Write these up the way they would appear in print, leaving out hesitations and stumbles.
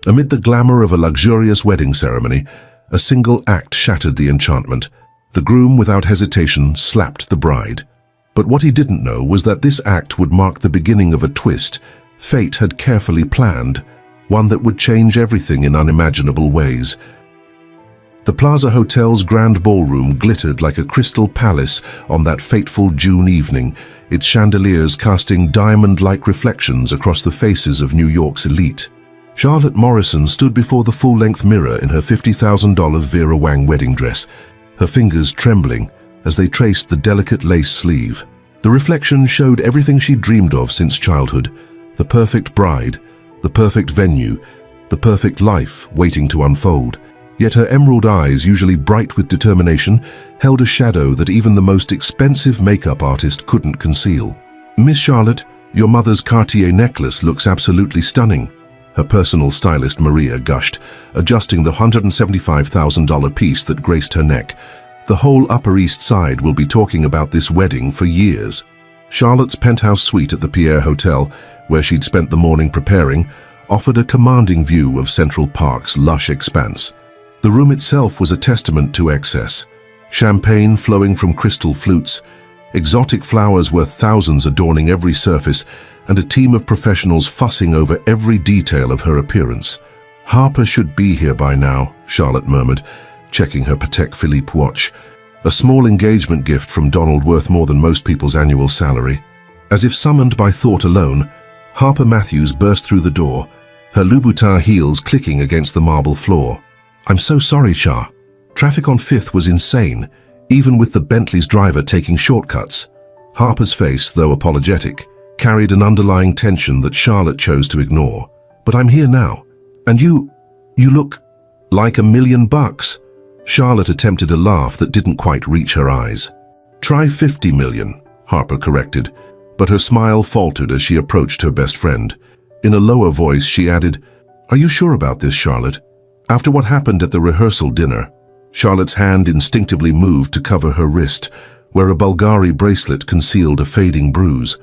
Amid the glamour of a luxurious wedding ceremony, a single act shattered the enchantment. The groom, without hesitation, slapped the bride. But what he didn't know was that this act would mark the beginning of a twist fate had carefully planned, one that would change everything in unimaginable ways. The Plaza Hotel's grand ballroom glittered like a crystal palace on that fateful June evening, its chandeliers casting diamond-like reflections across the faces of New York's elite. Charlotte Morrison stood before the full-length mirror in her $50,000 Vera Wang wedding dress, her fingers trembling as they traced the delicate lace sleeve. The reflection showed everything she'd dreamed of since childhood: the perfect bride, the perfect venue, the perfect life waiting to unfold. Yet her emerald eyes, usually bright with determination, held a shadow that even the most expensive makeup artist couldn't conceal. "Miss Charlotte, your mother's Cartier necklace looks absolutely stunning," her personal stylist Maria gushed, adjusting the $175,000 piece that graced her neck. "The whole Upper East Side will be talking about this wedding for years." Charlotte's penthouse suite at the Pierre Hotel, where she'd spent the morning preparing, offered a commanding view of Central Park's lush expanse. The room itself was a testament to excess. Champagne flowing from crystal flutes, exotic flowers worth thousands adorning every surface, and a team of professionals fussing over every detail of her appearance. "Harper should be here by now," Charlotte murmured, checking her Patek Philippe watch. A small engagement gift from Donald worth more than most people's annual salary. As if summoned by thought alone, Harper Matthews burst through the door, her Louboutin heels clicking against the marble floor. "I'm so sorry, Char. Traffic on 5th was insane, even with the Bentley's driver taking shortcuts." Harper's face, though apologetic, carried an underlying tension that Charlotte chose to ignore. "But I'm here now. And you look like $1,000,000. Charlotte attempted a laugh that didn't quite reach her eyes. "Try 50 million, Harper corrected, but her smile faltered as she approached her best friend. In a lower voice, she added, "Are you sure about this, Charlotte? After what happened at the rehearsal dinner?" Charlotte's hand instinctively moved to cover her wrist, where a Bulgari bracelet concealed a fading bruise.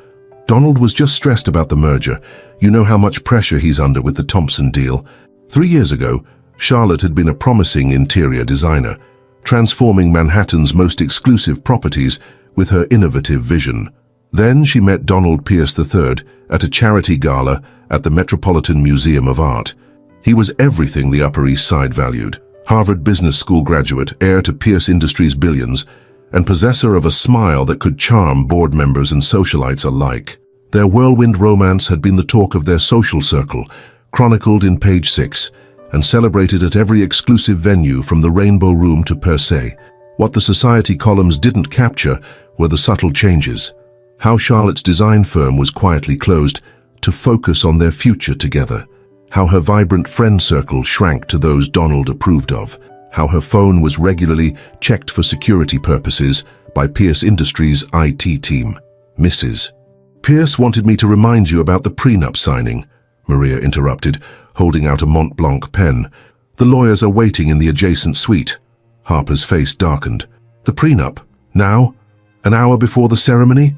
"Donald was just stressed about the merger. You know how much pressure he's under with the Thompson deal." 3 years ago, Charlotte had been a promising interior designer, transforming Manhattan's most exclusive properties with her innovative vision. Then she met Donald Pierce III at a charity gala at the Metropolitan Museum of Art. He was everything the Upper East Side valued: Harvard Business School graduate, heir to Pierce Industries' billions, and possessor of a smile that could charm board members and socialites alike. Their whirlwind romance had been the talk of their social circle, chronicled in page 6, and celebrated at every exclusive venue from the Rainbow Room to Per Se. What the society columns didn't capture were the subtle changes: how Charlotte's design firm was quietly closed to focus on their future together, how her vibrant friend circle shrank to those Donald approved of, how her phone was regularly checked for security purposes by Pierce Industries' IT team. "Mrs. Pierce wanted me to remind you about the prenup signing," Maria interrupted, holding out a Mont Blanc pen. "The lawyers are waiting in the adjacent suite." Harper's face darkened. "The prenup? Now? An hour before the ceremony?"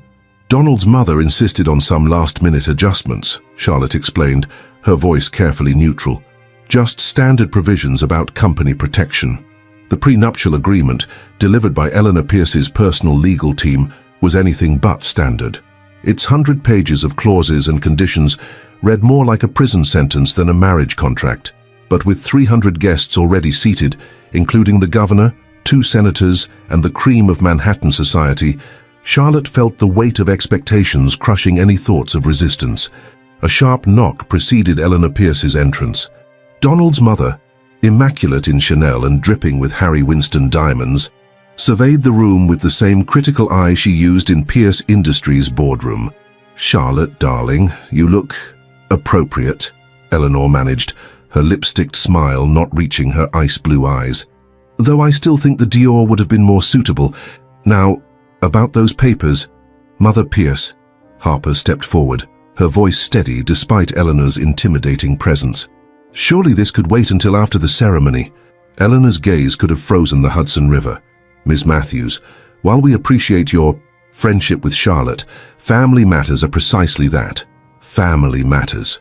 "Donald's mother insisted on some last-minute adjustments," Charlotte explained, her voice carefully neutral. "Just standard provisions about company protection." The prenuptial agreement, delivered by Eleanor Pierce's personal legal team, was anything but standard. Its 100 pages of clauses and conditions read more like a prison sentence than a marriage contract. But with 300 guests already seated, including the governor, 2 senators, and the cream of Manhattan society, Charlotte felt the weight of expectations crushing any thoughts of resistance. A sharp knock preceded Eleanor Pierce's entrance. Donald's mother, immaculate in Chanel and dripping with Harry Winston diamonds, surveyed the room with the same critical eye she used in Pierce Industries' boardroom. "Charlotte, darling, you look appropriate," Eleanor managed, her lipsticked smile not reaching her ice-blue eyes. "Though I still think the Dior would have been more suitable. Now, about those papers." "Mother Pierce." Harper stepped forward, her voice steady despite Eleanor's intimidating presence. "Surely this could wait until after the ceremony." Eleanor's gaze could have frozen the Hudson River. "Ms. Matthews, while we appreciate your friendship with Charlotte, family matters are precisely that. Family matters."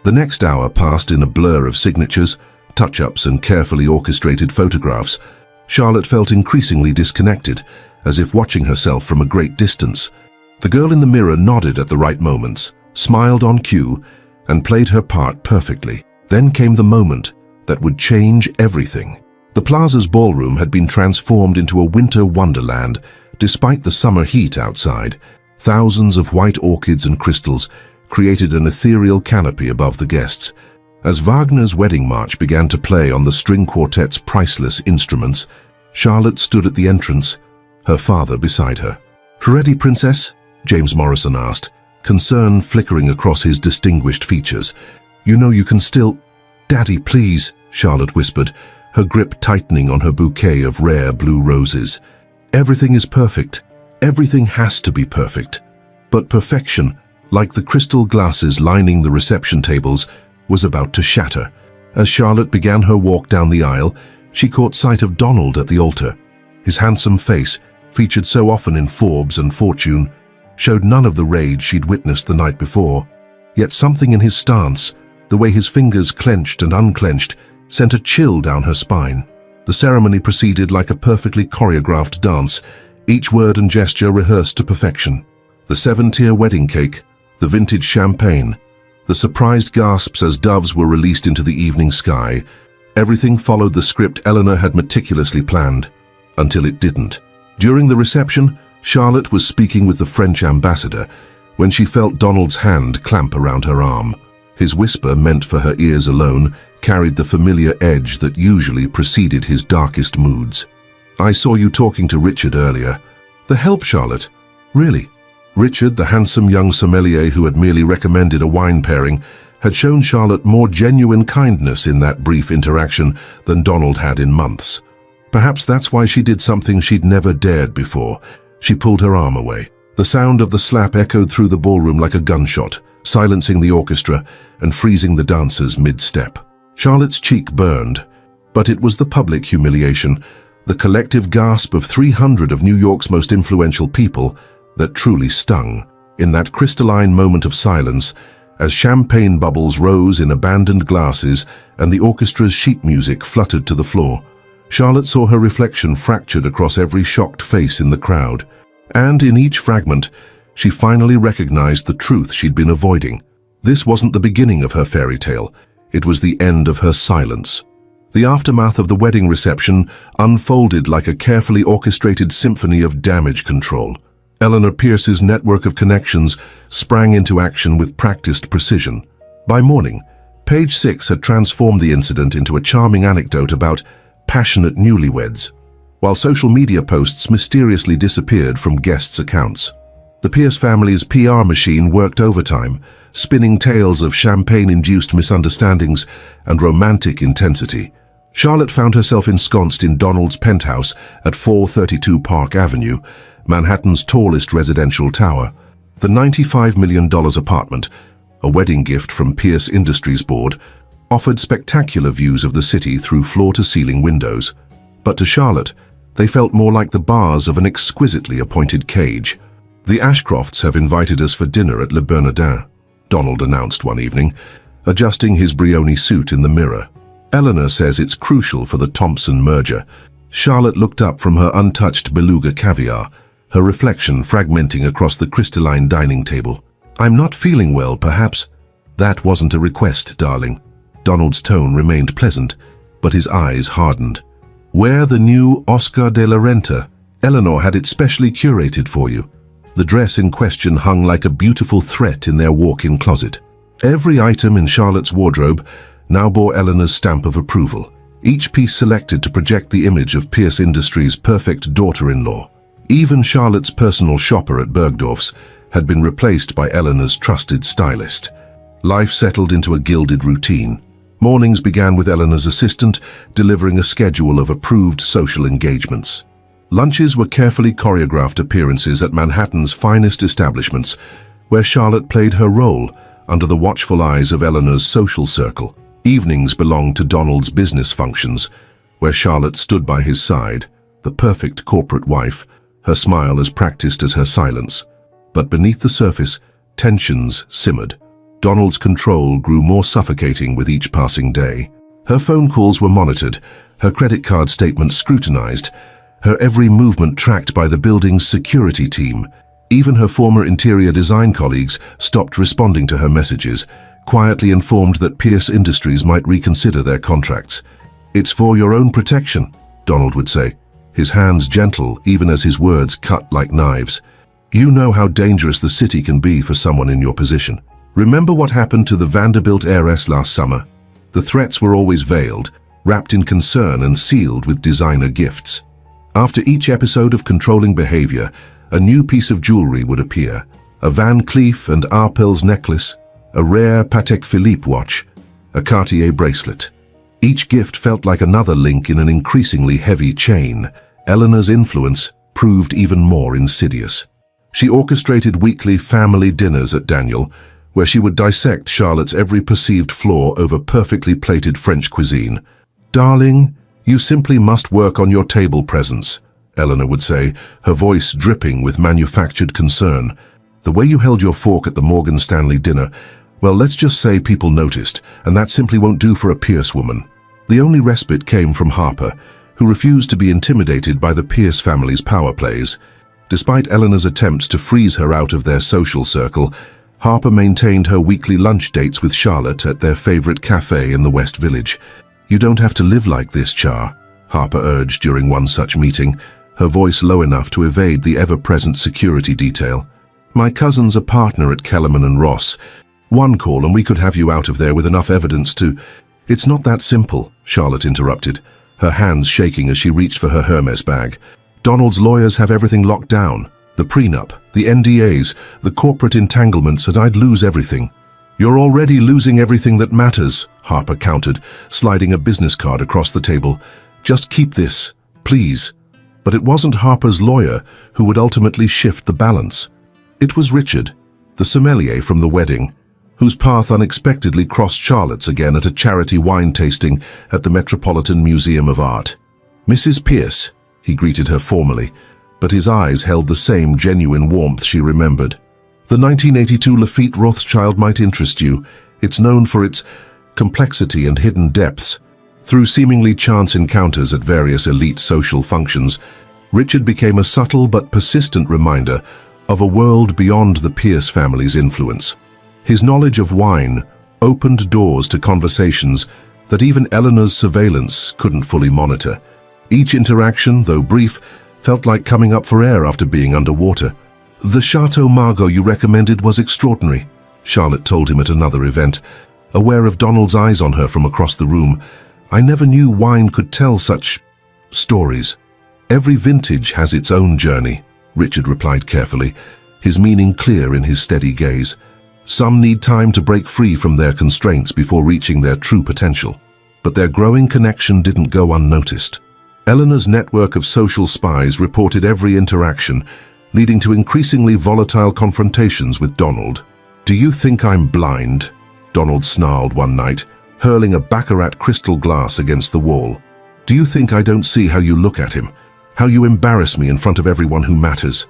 The next hour passed in a blur of signatures, touch-ups and carefully orchestrated photographs. Charlotte felt increasingly disconnected, as if watching herself from a great distance. The girl in the mirror nodded at the right moments, smiled on cue, and played her part perfectly. Then came the moment that would change everything. The plaza's ballroom had been transformed into a winter wonderland, despite the summer heat outside. Thousands of white orchids and crystals created an ethereal canopy above the guests. As Wagner's wedding march began to play on the string quartet's priceless instruments, Charlotte stood at the entrance, her father beside her. "Ready, Princess?" James Morrison asked, concern flickering across his distinguished features. "You know you can still—" "Daddy, please," Charlotte whispered, her grip tightening on her bouquet of rare blue roses. "Everything is perfect. Everything has to be perfect." But perfection, like the crystal glasses lining the reception tables, was about to shatter. As Charlotte began her walk down the aisle, she caught sight of Donald at the altar. His handsome face, featured so often in Forbes and Fortune, showed none of the rage she'd witnessed the night before. Yet something in his stance, the way his fingers clenched and unclenched, sent a chill down her spine. The ceremony proceeded like a perfectly choreographed dance, each word and gesture rehearsed to perfection. The 7-tier wedding cake, the vintage champagne, the surprised gasps as doves were released into the evening sky. Everything followed the script Eleanor had meticulously planned, until it didn't. During the reception, Charlotte was speaking with the French ambassador when she felt Donald's hand clamp around her arm. His whisper, meant for her ears alone, carried the familiar edge that usually preceded his darkest moods. "I saw you talking to Richard earlier." "The help, Charlotte? Really?" Richard, the handsome young sommelier who had merely recommended a wine pairing, had shown Charlotte more genuine kindness in that brief interaction than Donald had in months. Perhaps that's why she did something she'd never dared before. She pulled her arm away. The sound of the slap echoed through the ballroom like a gunshot, silencing the orchestra and freezing the dancers mid-step. Charlotte's cheek burned, but it was the public humiliation, the collective gasp of 300 of New York's most influential people, that truly stung. In that crystalline moment of silence, as champagne bubbles rose in abandoned glasses and the orchestra's sheet music fluttered to the floor, Charlotte saw her reflection fractured across every shocked face in the crowd. And in each fragment, she finally recognized the truth she'd been avoiding. This wasn't the beginning of her fairy tale. It was the end of her silence. The aftermath of the wedding reception unfolded like a carefully orchestrated symphony of damage control. Eleanor Pierce's network of connections sprang into action with practiced precision. By morning, Page 6 had transformed the incident into a charming anecdote about passionate newlyweds, while social media posts mysteriously disappeared from guests' accounts. The Pierce family's PR machine worked overtime, spinning tales of champagne-induced misunderstandings and romantic intensity. Charlotte found herself ensconced in Donald's penthouse at 432 Park Avenue, Manhattan's tallest residential tower. The $95 million apartment, a wedding gift from Pierce Industries Board, offered spectacular views of the city through floor-to-ceiling windows. But to Charlotte, they felt more like the bars of an exquisitely appointed cage. "The Ashcrofts have invited us for dinner at Le Bernardin," Donald announced one evening, adjusting his Brioni suit in the mirror. "Eleanor says it's crucial for the Thompson merger." Charlotte looked up from her untouched beluga caviar, her reflection fragmenting across the crystalline dining table. "I'm not feeling well, perhaps." "That wasn't a request, darling." Donald's tone remained pleasant, but his eyes hardened. "Wear the new Oscar de la Renta. Eleanor had it specially curated for you." The dress in question hung like a beautiful threat in their walk-in closet. Every item in Charlotte's wardrobe now bore Eleanor's stamp of approval, each piece selected to project the image of Pierce Industries' perfect daughter-in-law. Even Charlotte's personal shopper at Bergdorf's had been replaced by Eleanor's trusted stylist. Life settled into a gilded routine. Mornings began with Eleanor's assistant delivering a schedule of approved social engagements. Lunches were carefully choreographed appearances at Manhattan's finest establishments, where Charlotte played her role under the watchful eyes of Eleanor's social circle. Evenings belonged to Donald's business functions, where Charlotte stood by his side, the perfect corporate wife, her smile as practiced as her silence. But beneath the surface, tensions simmered. Donald's control grew more suffocating with each passing day. Her phone calls were monitored, her credit card statements scrutinized, her every movement tracked by the building's security team. Even her former interior design colleagues stopped responding to her messages, quietly informed that Pierce Industries might reconsider their contracts. "It's for your own protection," Donald would say, his hands gentle even as his words cut like knives. "You know how dangerous the city can be for someone in your position. Remember what happened to the Vanderbilt heiress last summer? The threats were always veiled, wrapped in concern and sealed with designer gifts. After each episode of controlling behavior, a new piece of jewelry would appear. A Van Cleef and Arpels necklace, a rare Patek Philippe watch, a Cartier bracelet. Each gift felt like another link in an increasingly heavy chain. Eleanor's influence proved even more insidious. She orchestrated weekly family dinners at Daniel, where she would dissect Charlotte's every perceived flaw over perfectly plated French cuisine. "Darling, you simply must work on your table presence," Eleanor would say, her voice dripping with manufactured concern. "The way you held your fork at the Morgan Stanley dinner, well, let's just say people noticed, and that simply won't do for a Pierce woman." The only respite came from Harper, who refused to be intimidated by the Pierce family's power plays. Despite Eleanor's attempts to freeze her out of their social circle, Harper maintained her weekly lunch dates with Charlotte at their favorite cafe in the West Village. "You don't have to live like this, Char," Harper urged during one such meeting, her voice low enough to evade the ever-present security detail. "My cousin's a partner at Kellerman and Ross. One call and we could have you out of there with enough evidence to—" "It's not that simple," Charlotte interrupted, her hands shaking as she reached for her Hermes bag. "Donald's lawyers have everything locked down. The prenup, the NDAs, the corporate entanglements, and I'd lose everything." "You're already losing everything that matters," Harper countered, sliding a business card across the table. "Just keep this, please." But it wasn't Harper's lawyer who would ultimately shift the balance. It was Richard, the sommelier from the wedding, whose path unexpectedly crossed Charlotte's again at a charity wine tasting at the Metropolitan Museum of Art. "Mrs. Pierce," he greeted her formally, but his eyes held the same genuine warmth she remembered. "The 1982 Lafite Rothschild might interest you. It's known for its complexity and hidden depths." Through seemingly chance encounters at various elite social functions, Richard became a subtle but persistent reminder of a world beyond the Pierce family's influence. His knowledge of wine opened doors to conversations that even Eleanor's surveillance couldn't fully monitor. Each interaction, though brief, felt like coming up for air after being underwater. "The Chateau Margaux you recommended was extraordinary," Charlotte told him at another event, aware of Donald's eyes on her from across the room. "I never knew wine could tell such stories." "Every vintage has its own journey," Richard replied carefully, his meaning clear in his steady gaze. "Some need time to break free from their constraints before reaching their true potential." But their growing connection didn't go unnoticed. Eleanor's network of social spies reported every interaction, leading to increasingly volatile confrontations with Donald. "Do you think I'm blind?" Donald snarled one night, hurling a baccarat crystal glass against the wall. "Do you think I don't see how you look at him? How you embarrass me in front of everyone who matters?"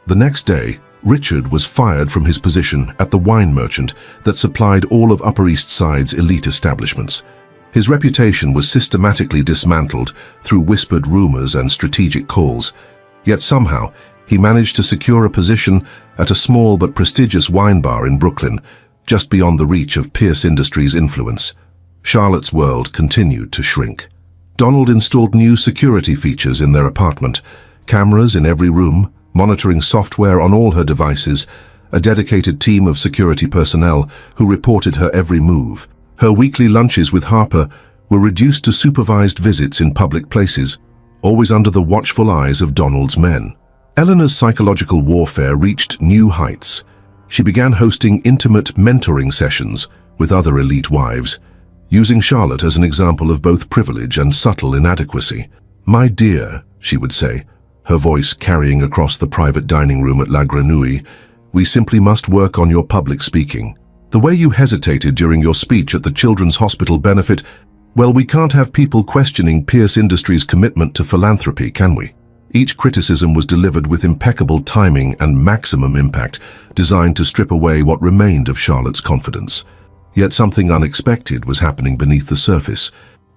The next day, Richard was fired from his position at the wine merchant that supplied all of Upper East Side's elite establishments. His reputation was systematically dismantled through whispered rumors and strategic calls. Yet somehow, he managed to secure a position at a small but prestigious wine bar in Brooklyn, just beyond the reach of Pierce Industries' influence. Charlotte's world continued to shrink. Donald installed new security features in their apartment, cameras in every room, monitoring software on all her devices, a dedicated team of security personnel who reported her every move. Her weekly lunches with Harper were reduced to supervised visits in public places, always under the watchful eyes of Donald's men. Eleanor's psychological warfare reached new heights. She began hosting intimate mentoring sessions with other elite wives, using Charlotte as an example of both privilege and subtle inadequacy. "My dear," she would say, her voice carrying across the private dining room at La Grenouille, "we simply must work on your public speaking. The way you hesitated during your speech at the Children's Hospital benefit, well, we can't have people questioning Pierce Industries' commitment to philanthropy, can we?" Each criticism was delivered with impeccable timing and maximum impact, designed to strip away what remained of Charlotte's confidence. Yet something unexpected was happening beneath the surface.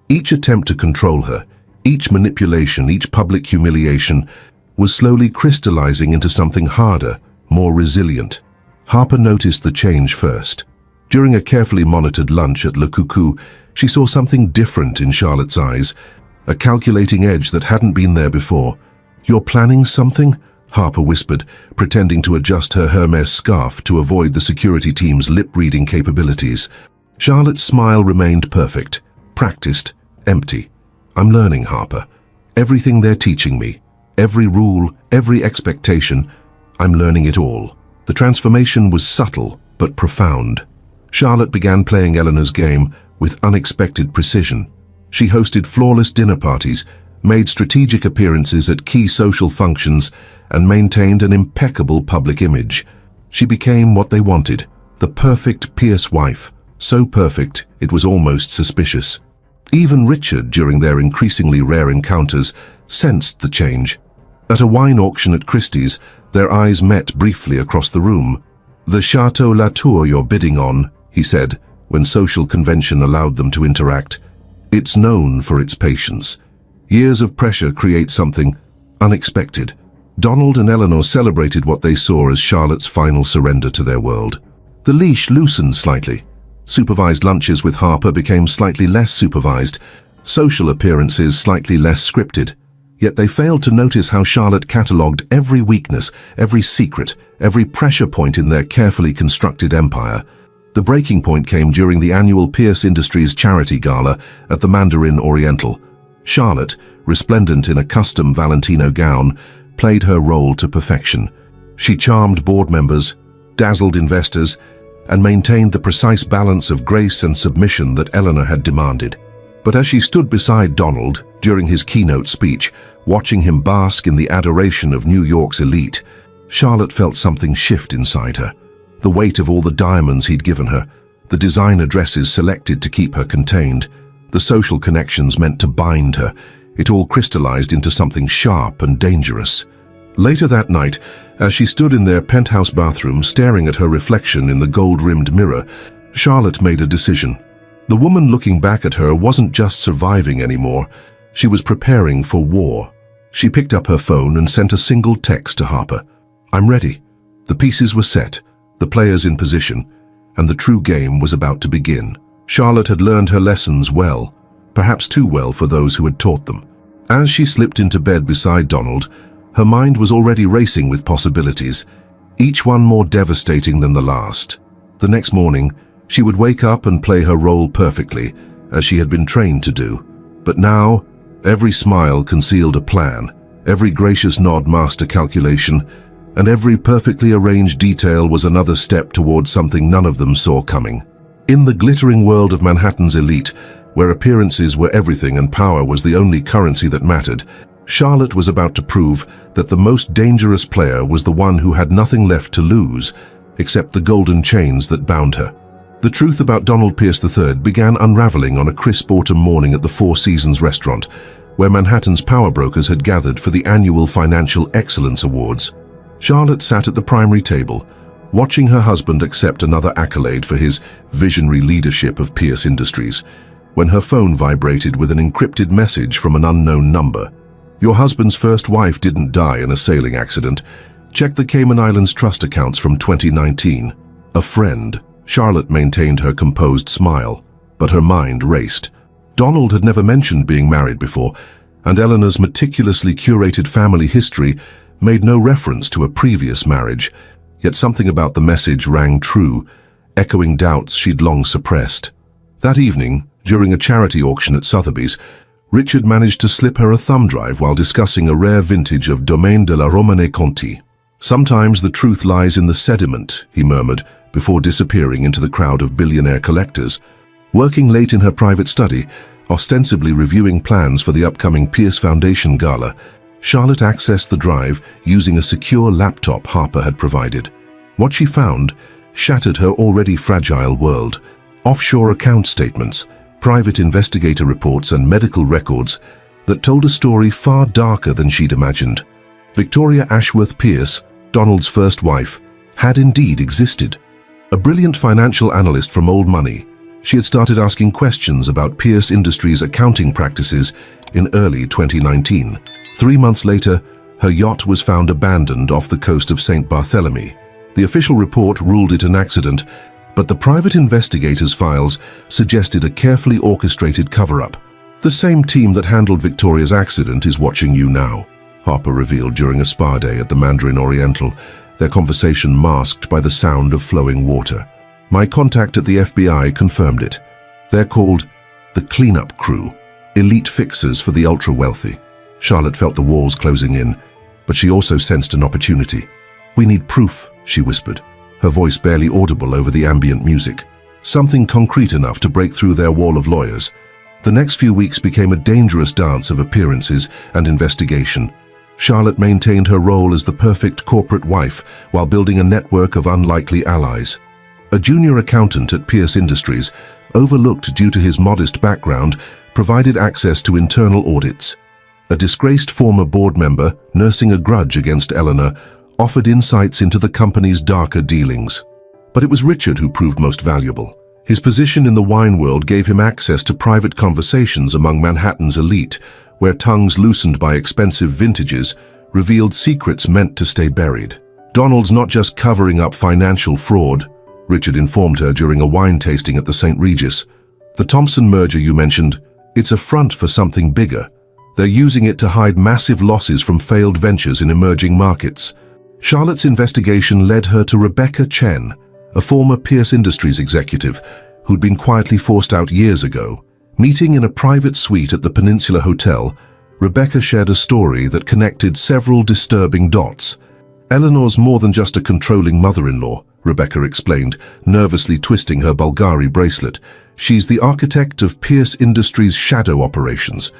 Each attempt to control her, each manipulation, each public humiliation, was slowly crystallizing into something harder, more resilient. Harper noticed the change first. During a carefully monitored lunch at Le Coucou, she saw something different in Charlotte's eyes, a calculating edge that hadn't been there before. "You're planning something?" Harper whispered, pretending to adjust her Hermes scarf to avoid the security team's lip-reading capabilities. Charlotte's smile remained perfect, practiced, empty. "I'm learning, Harper. Everything they're teaching me, every rule, every expectation, I'm learning it all." The transformation was subtle but profound. Charlotte began playing Eleanor's game with unexpected precision. She hosted flawless dinner parties, made strategic appearances at key social functions, and maintained an impeccable public image. She became what they wanted, the perfect Pierce wife, so perfect it was almost suspicious. Even Richard, during their increasingly rare encounters, sensed the change. At a wine auction at Christie's, their eyes met briefly across the room. "The Chateau Latour you're bidding on," he said, when social convention allowed them to interact. "It's known for its patience. Years of pressure create something unexpected." Donald and Eleanor celebrated what they saw as Charlotte's final surrender to their world. The leash loosened slightly. Supervised lunches with Harper became slightly less supervised, social appearances slightly less scripted. Yet they failed to notice how Charlotte catalogued every weakness, every secret, every pressure point in their carefully constructed empire. The breaking point came during the annual Pierce Industries charity gala at the Mandarin Oriental. Charlotte, resplendent in a custom Valentino gown, played her role to perfection. She charmed board members, dazzled investors, and maintained the precise balance of grace and submission that Eleanor had demanded. But as she stood beside Donald during his keynote speech, watching him bask in the adoration of New York's elite, Charlotte felt something shift inside her. The weight of all the diamonds he'd given her, the designer dresses selected to keep her contained, the social connections meant to bind her, it all crystallized into something sharp and dangerous. Later that night, as she stood in their penthouse bathroom staring at her reflection in the gold-rimmed mirror, Charlotte made a decision. The woman looking back at her wasn't just surviving anymore, she was preparing for war. She picked up her phone and sent a single text to Harper. "I'm ready." The pieces were set, the players in position, and the true game was about to begin. Charlotte had learned her lessons well, perhaps too well for those who had taught them. As she slipped into bed beside Donald, her mind was already racing with possibilities, each one more devastating than the last. The next morning, she would wake up and play her role perfectly, as she had been trained to do. But now, every smile concealed a plan, every gracious nod masked a calculation, and every perfectly arranged detail was another step towards something none of them saw coming. In the glittering world of Manhattan's elite, where appearances were everything and power was the only currency that mattered, Charlotte was about to prove that the most dangerous player was the one who had nothing left to lose, except the golden chains that bound her. The truth about Donald Pierce III began unraveling on a crisp autumn morning at the Four Seasons restaurant, where Manhattan's power brokers had gathered for the annual Financial Excellence Awards. Charlotte sat at the primary table, watching her husband accept another accolade for his visionary leadership of Pierce Industries, when her phone vibrated with an encrypted message from an unknown number. "Your husband's first wife didn't die in a sailing accident. Check the Cayman Islands trust accounts from 2019. A friend." Charlotte maintained her composed smile, but her mind raced. Donald had never mentioned being married before, and Eleanor's meticulously curated family history made no reference to a previous marriage, yet something about the message rang true, echoing doubts she'd long suppressed. That evening, during a charity auction at Sotheby's, Richard managed to slip her a thumb drive while discussing a rare vintage of Domaine de la Romane Conti. "Sometimes the truth lies in the sediment," he murmured, before disappearing into the crowd of billionaire collectors. Working late in her private study, ostensibly reviewing plans for the upcoming Pierce Foundation Gala, Charlotte accessed the drive using a secure laptop Harper had provided. What she found shattered her already fragile world. Offshore account statements, private investigator reports and medical records that told a story far darker than she'd imagined. Victoria Ashworth Pierce, Donald's first wife, had indeed existed. A brilliant financial analyst from old money, she had started asking questions about Pierce Industries' accounting practices in early 2019. 3 months later, her yacht was found abandoned off the coast of St. Barthélemy. The official report ruled it an accident, but the private investigators' files suggested a carefully orchestrated cover-up. The same team that handled Victoria's accident is watching you now, Harper revealed during a spa day at the Mandarin Oriental, their conversation masked by the sound of flowing water. My contact at the FBI confirmed it. They're called the cleanup crew, elite fixers for the ultra-wealthy. Charlotte felt the walls closing in, but she also sensed an opportunity. "We need proof," she whispered, her voice barely audible over the ambient music. Something concrete enough to break through their wall of lawyers. The next few weeks became a dangerous dance of appearances and investigation. Charlotte maintained her role as the perfect corporate wife while building a network of unlikely allies. A junior accountant at Pierce Industries, overlooked due to his modest background, provided access to internal audits. A disgraced former board member, nursing a grudge against Eleanor, offered insights into the company's darker dealings. But it was Richard who proved most valuable. His position in the wine world gave him access to private conversations among Manhattan's elite, where tongues loosened by expensive vintages revealed secrets meant to stay buried. "Donald's not just covering up financial fraud," Richard informed her during a wine tasting at the St. Regis. "The Thompson merger you mentioned, it's a front for something bigger. They're using it to hide massive losses from failed ventures in emerging markets." Charlotte's investigation led her to Rebecca Chen, a former Pierce Industries executive who'd been quietly forced out years ago. Meeting in a private suite at the Peninsula Hotel, Rebecca shared a story that connected several disturbing dots. "Eleanor's more than just a controlling mother-in-law," Rebecca explained, nervously twisting her Bulgari bracelet. "She's the architect of Pierce Industries' shadow operations.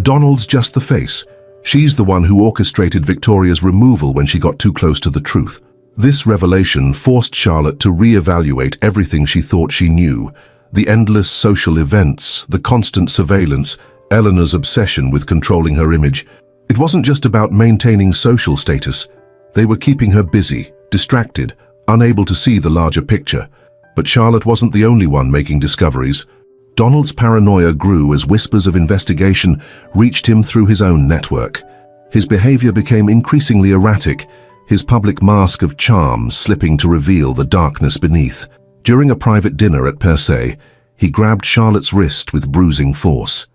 Donald's just the face. She's the one who orchestrated Victoria's removal when she got too close to the truth." This revelation forced Charlotte to re-evaluate everything she thought she knew. The endless social events, the constant surveillance, Eleanor's obsession with controlling her image. It wasn't just about maintaining social status. They were keeping her busy, distracted, unable to see the larger picture. But Charlotte wasn't the only one making discoveries. Donald's paranoia grew as whispers of investigation reached him through his own network. His behavior became increasingly erratic, his public mask of charm slipping to reveal the darkness beneath. During a private dinner at Per Se, he grabbed Charlotte's wrist with bruising force.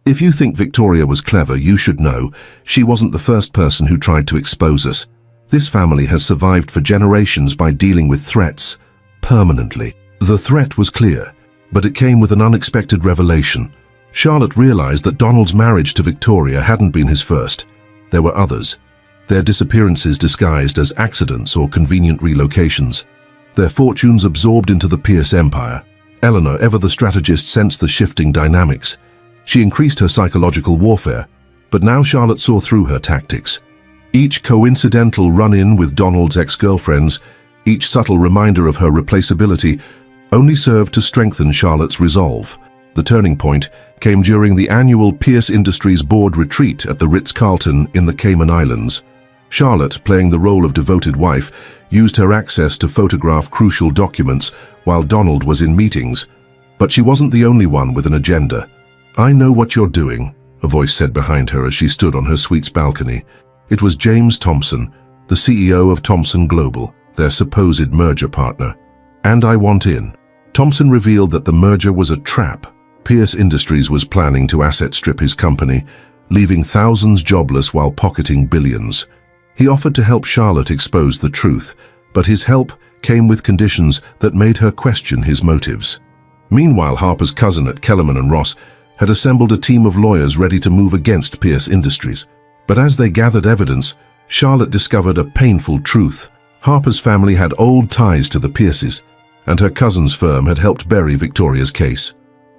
"If you think Victoria was clever, you should know she wasn't the first person who tried to expose us. This family has survived for generations by dealing with threats, permanently." The threat was clear, but it came with an unexpected revelation. Charlotte realized that Donald's marriage to Victoria hadn't been his first. There were others, their disappearances disguised as accidents or convenient relocations. Their fortunes absorbed into the Pierce empire. Eleanor, ever the strategist, sensed the shifting dynamics. She increased her psychological warfare, but now Charlotte saw through her tactics. Each coincidental run-in with Donald's ex-girlfriends, each subtle reminder of her replaceability, only served to strengthen Charlotte's resolve. The turning point came during the annual Pierce Industries board retreat at the Ritz-Carlton in the Cayman Islands. Charlotte, playing the role of devoted wife, used her access to photograph crucial documents while Donald was in meetings. But she wasn't the only one with an agenda. "I know what you're doing," a voice said behind her as she stood on her suite's balcony. It was James Thompson, the CEO of Thomson Global, their supposed merger partner. "And I want in." Thompson revealed that the merger was a trap. Pierce Industries was planning to asset strip his company, leaving thousands jobless while pocketing billions. He offered to help Charlotte expose the truth, but his help came with conditions that made her question his motives. Meanwhile, Harper's cousin at Kellerman and Ross had assembled a team of lawyers ready to move against Pierce Industries. But as they gathered evidence, Charlotte discovered a painful truth. Harper's family had old ties to the Pierces, and her cousin's firm had helped bury Victoria's case.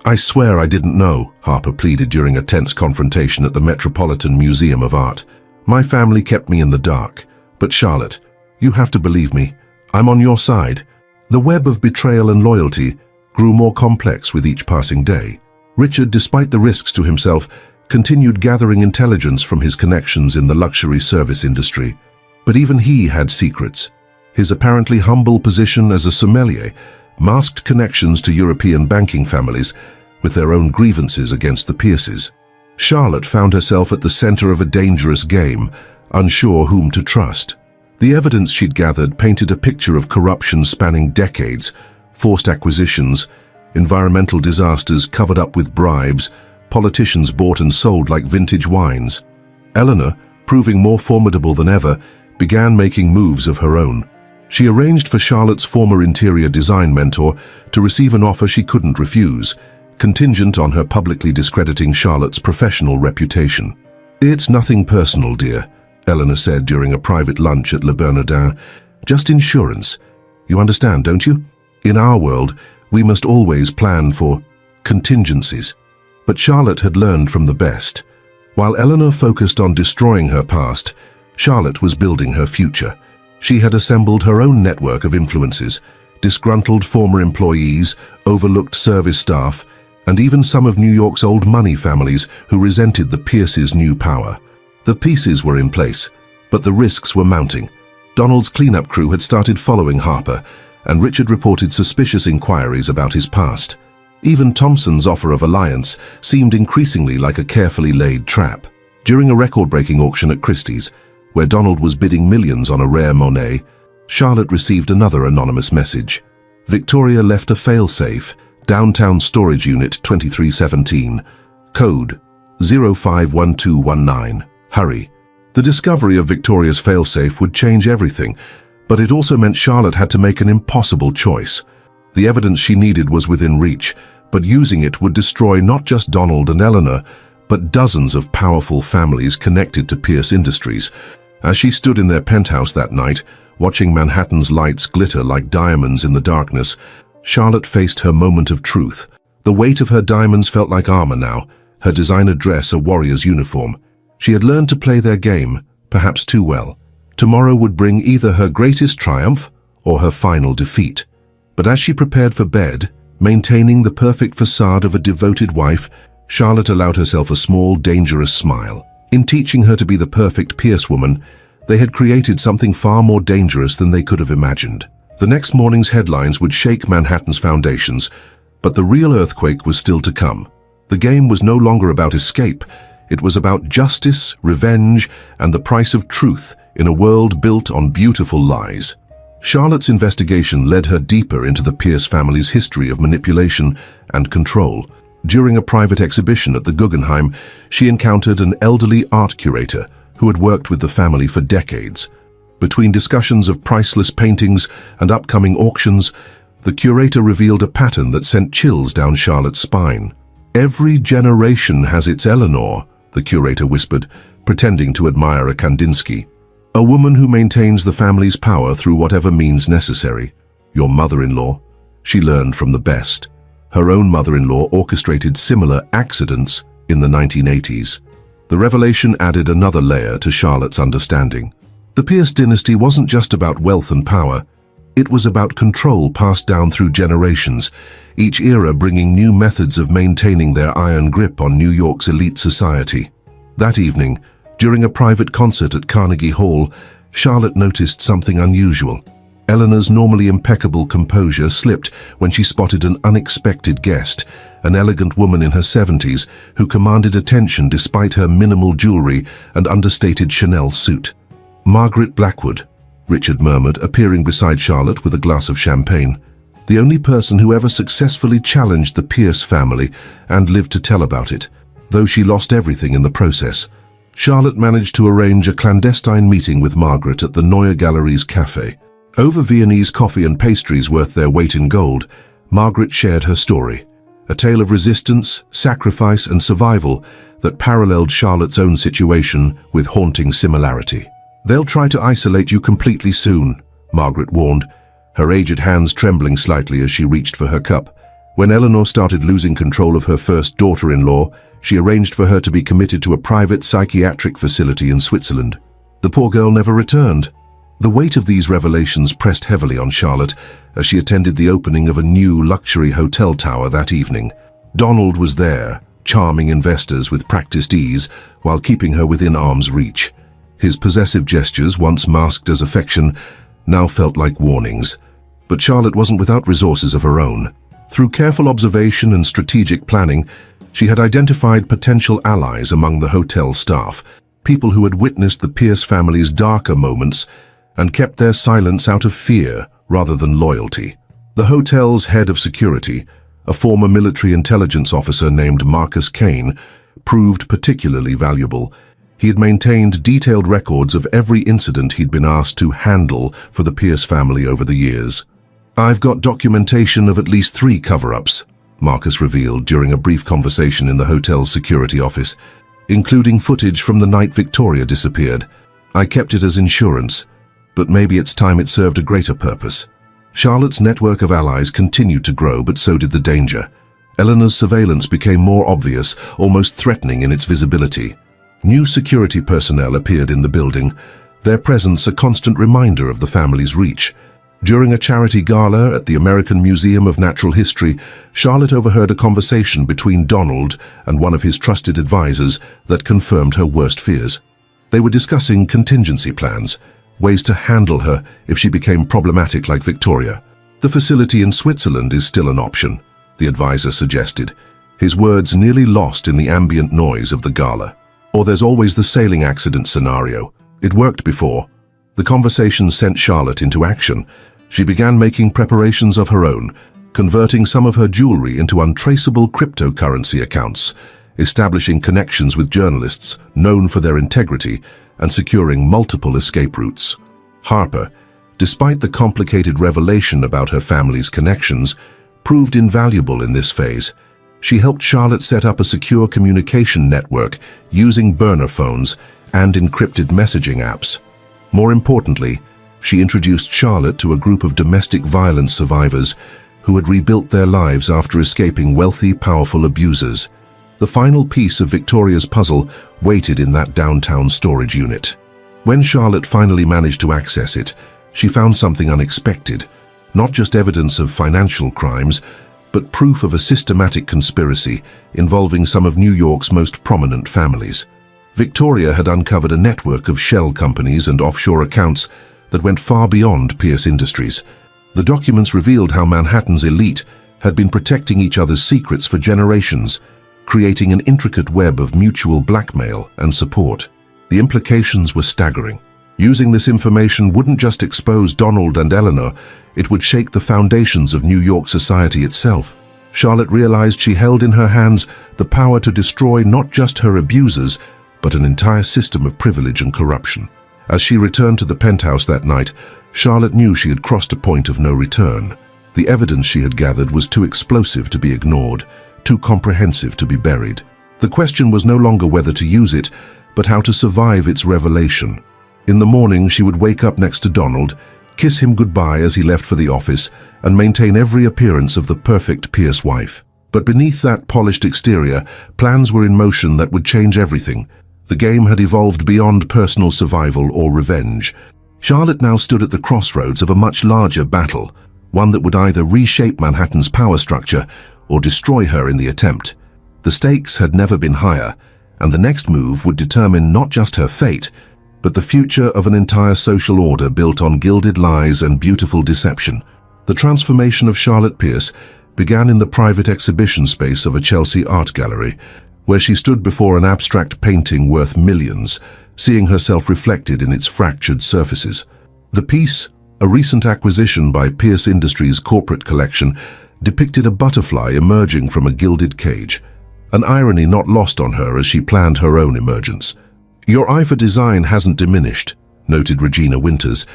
"I swear I didn't know," Harper pleaded during a tense confrontation at the Metropolitan Museum of Art. "My family kept me in the dark. But Charlotte, you have to believe me. I'm on your side." The web of betrayal and loyalty grew more complex with each passing day. Richard, despite the risks to himself, continued gathering intelligence from his connections in the luxury service industry. But even he had secrets. His apparently humble position as a sommelier masked connections to European banking families with their own grievances against the Pierces. Charlotte found herself at the center of a dangerous game, unsure whom to trust. The evidence she'd gathered painted a picture of corruption spanning decades, forced acquisitions, environmental disasters covered up with bribes, politicians bought and sold like vintage wines. Eleanor, proving more formidable than ever, began making moves of her own. She arranged for Charlotte's former interior design mentor to receive an offer she couldn't refuse, contingent on her publicly discrediting Charlotte's professional reputation. "It's nothing personal, dear," Eleanor said during a private lunch at Le Bernardin. "Just insurance. You understand, don't you? In our world, we must always plan for contingencies." But Charlotte had learned from the best. While Eleanor focused on destroying her past, Charlotte was building her future. She had assembled her own network of influences, disgruntled former employees, overlooked service staff, and even some of New York's old money families who resented the Pierces' new power. The pieces were in place, but the risks were mounting. Donald's cleanup crew had started following Harper, and Richard reported suspicious inquiries about his past. Even Thompson's offer of alliance seemed increasingly like a carefully laid trap. During a record-breaking auction at Christie's, where Donald was bidding millions on a rare Monet, Charlotte received another anonymous message. Victoria left a failsafe, downtown storage unit 2317, code 051219. Hurry. The discovery of Victoria's failsafe would change everything, but it also meant Charlotte had to make an impossible choice. The evidence she needed was within reach, but using it would destroy not just Donald and Eleanor, but dozens of powerful families connected to Pierce Industries. As she stood in their penthouse that night, watching Manhattan's lights glitter like diamonds in the darkness, Charlotte faced her moment of truth. The weight of her diamonds felt like armor now, her designer dress a warrior's uniform. She had learned to play their game, perhaps too well. Tomorrow would bring either her greatest triumph or her final defeat. But as she prepared for bed, maintaining the perfect facade of a devoted wife, Charlotte allowed herself a small, dangerous smile. In teaching her to be the perfect Pierce woman, they had created something far more dangerous than they could have imagined. The next morning's headlines would shake Manhattan's foundations, but the real earthquake was still to come. The game was no longer about escape. It was about justice, revenge, and the price of truth in a world built on beautiful lies. Charlotte's investigation led her deeper into the Pierce family's history of manipulation and control. During a private exhibition at the Guggenheim, she encountered an elderly art curator who had worked with the family for decades. Between discussions of priceless paintings and upcoming auctions, the curator revealed a pattern that sent chills down Charlotte's spine. "Every generation has its Eleanor," the curator whispered, pretending to admire a Kandinsky. "A woman who maintains the family's power through whatever means necessary. Your mother-in-law." She learned from the best. Her own mother-in-law orchestrated similar accidents in the 1980s. The revelation added another layer to Charlotte's understanding. The Pierce dynasty wasn't just about wealth and power. It was about control passed down through generations, each era bringing new methods of maintaining their iron grip on New York's elite society. That evening, during a private concert at Carnegie Hall, Charlotte noticed something unusual. Eleanor's normally impeccable composure slipped when she spotted an unexpected guest, an elegant woman in her 70s who commanded attention despite her minimal jewelry and understated Chanel suit. "Margaret Blackwood," Richard murmured, appearing beside Charlotte with a glass of champagne. The only person who ever successfully challenged the Pierce family and lived to tell about it, though she lost everything in the process. Charlotte managed to arrange a clandestine meeting with Margaret at the Neue Galeries Café. Over Viennese coffee and pastries worth their weight in gold, Margaret shared her story, a tale of resistance, sacrifice, and survival that paralleled Charlotte's own situation with haunting similarity. "They'll try to isolate you completely soon," Margaret warned, her aged hands trembling slightly as she reached for her cup. When Eleanor started losing control of her first daughter-in-law, she arranged for her to be committed to a private psychiatric facility in Switzerland. The poor girl never returned. The weight of these revelations pressed heavily on Charlotte as she attended the opening of a new luxury hotel tower that evening. Donald was there, charming investors with practiced ease while keeping her within arm's reach. His possessive gestures, once masked as affection, now felt like warnings. But Charlotte wasn't without resources of her own. Through careful observation and strategic planning, she had identified potential allies among the hotel staff, people who had witnessed the Pierce family's darker moments and kept their silence out of fear rather than loyalty. The hotel's head of security, a former military intelligence officer named Marcus Kane, proved particularly valuable. He had maintained detailed records of every incident he'd been asked to handle for the Pierce family over the years. "I've got documentation of at least 3 cover-ups," Marcus revealed during a brief conversation in the hotel's security office, including footage from the night Victoria disappeared. "I kept it as insurance, but maybe it's time it served a greater purpose." Charlotte's network of allies continued to grow, but so did the danger. Eleanor's surveillance became more obvious, almost threatening in its visibility. New security personnel appeared in the building, their presence a constant reminder of the family's reach. During a charity gala at the American Museum of Natural History, Charlotte overheard a conversation between Donald and one of his trusted advisors that confirmed her worst fears. They were discussing contingency plans, ways to handle her if she became problematic like Victoria. "The facility in Switzerland is still an option," the advisor suggested, his words nearly lost in the ambient noise of the gala. "Or there's always the sailing accident scenario. It worked before." The conversation sent Charlotte into action. She began making preparations of her own, converting some of her jewelry into untraceable cryptocurrency accounts, establishing connections with journalists known for their integrity, and securing multiple escape routes. Harper, despite the complicated revelation about her family's connections, proved invaluable in this phase. She helped Charlotte set up a secure communication network using burner phones and encrypted messaging apps. More importantly, she introduced Charlotte to a group of domestic violence survivors who had rebuilt their lives after escaping wealthy, powerful abusers. The final piece of Victoria's puzzle waited in that downtown storage unit. When Charlotte finally managed to access it, she found something unexpected, not just evidence of financial crimes, but proof of a systematic conspiracy involving some of New York's most prominent families. Victoria had uncovered a network of shell companies and offshore accounts that went far beyond Pierce Industries. The documents revealed how Manhattan's elite had been protecting each other's secrets for generations, creating an intricate web of mutual blackmail and support. The implications were staggering. Using this information wouldn't just expose Donald and Eleanor, it would shake the foundations of New York society itself. Charlotte realized she held in her hands the power to destroy not just her abusers, but an entire system of privilege and corruption. As she returned to the penthouse that night, Charlotte knew she had crossed a point of no return. The evidence she had gathered was too explosive to be ignored, too comprehensive to be buried. The question was no longer whether to use it, but how to survive its revelation. In the morning, she would wake up next to Donald, kiss him goodbye as he left for the office, and maintain every appearance of the perfect Pierce wife. But beneath that polished exterior, plans were in motion that would change everything. The game had evolved beyond personal survival or revenge. Charlotte now stood at the crossroads of a much larger battle, one that would either reshape Manhattan's power structure or destroy her in the attempt. The stakes had never been higher, and the next move would determine not just her fate, but the future of an entire social order built on gilded lies and beautiful deception. The transformation of Charlotte Pierce began in the private exhibition space of a Chelsea art gallery, where she stood before an abstract painting worth millions, seeing herself reflected in its fractured surfaces. The piece, a recent acquisition by Pierce Industries' corporate collection, depicted a butterfly emerging from a gilded cage, an irony not lost on her as she planned her own emergence. "Your eye for design hasn't diminished," noted Regina Winters,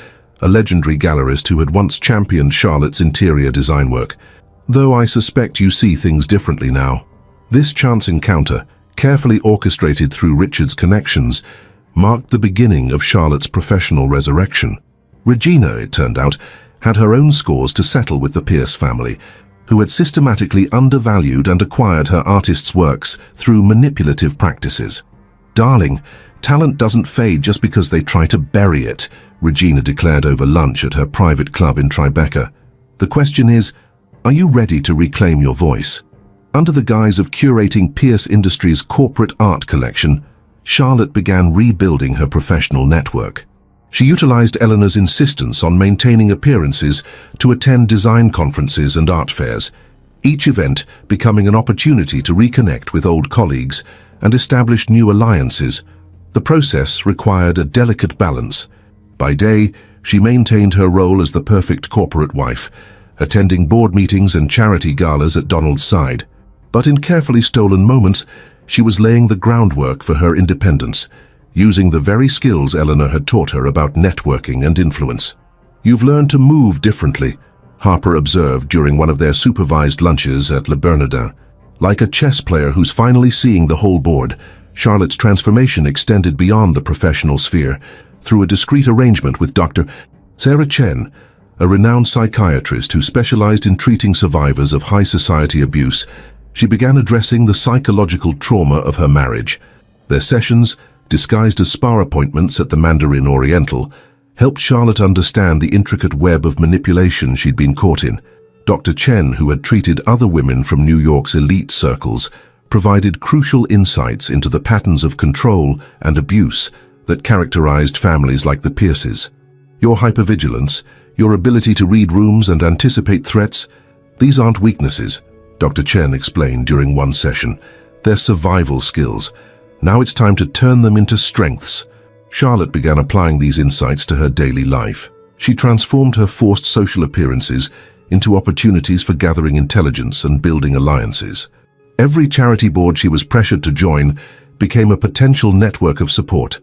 a legendary gallerist who had once championed Charlotte's interior design work, "though I suspect you see things differently now." This chance encounter, carefully orchestrated through Richard's connections, marked the beginning of Charlotte's professional resurrection. Regina, it turned out, had her own scores to settle with the Pierce family, who had systematically undervalued and acquired her artist's works through manipulative practices. "Darling, talent doesn't fade just because they try to bury it," Regina declared over lunch at her private club in Tribeca. "The question is, are you ready to reclaim your voice?" Under the guise of curating Pierce Industries' corporate art collection, Charlotte began rebuilding her professional network. She utilized Eleanor's insistence on maintaining appearances to attend design conferences and art fairs, each event becoming an opportunity to reconnect with old colleagues and establish new alliances. The process required a delicate balance. By day, she maintained her role as the perfect corporate wife, attending board meetings and charity galas at Donald's side. But in carefully stolen moments, she was laying the groundwork for her independence, using the very skills Eleanor had taught her about networking and influence. "You've learned to move differently," Harper observed during one of their supervised lunches at Le Bernardin. Like a chess player who's finally seeing the whole board, Charlotte's transformation extended beyond the professional sphere through a discreet arrangement with Dr. Sarah Chen, a renowned psychiatrist who specialized in treating survivors of high society abuse. She began addressing the psychological trauma of her marriage. Their sessions, disguised as spa appointments at the Mandarin Oriental, helped Charlotte understand the intricate web of manipulation she'd been caught in. Dr. Chen, who had treated other women from New York's elite circles, provided crucial insights into the patterns of control and abuse that characterized families like the Pierces. Your hypervigilance, your ability to read rooms and anticipate threats, these aren't weaknesses, Dr. Chen explained during one session. They're survival skills. Now it's time to turn them into strengths. Charlotte began applying these insights to her daily life. She transformed her forced social appearances into opportunities for gathering intelligence and building alliances. Every charity board she was pressured to join became a potential network of support.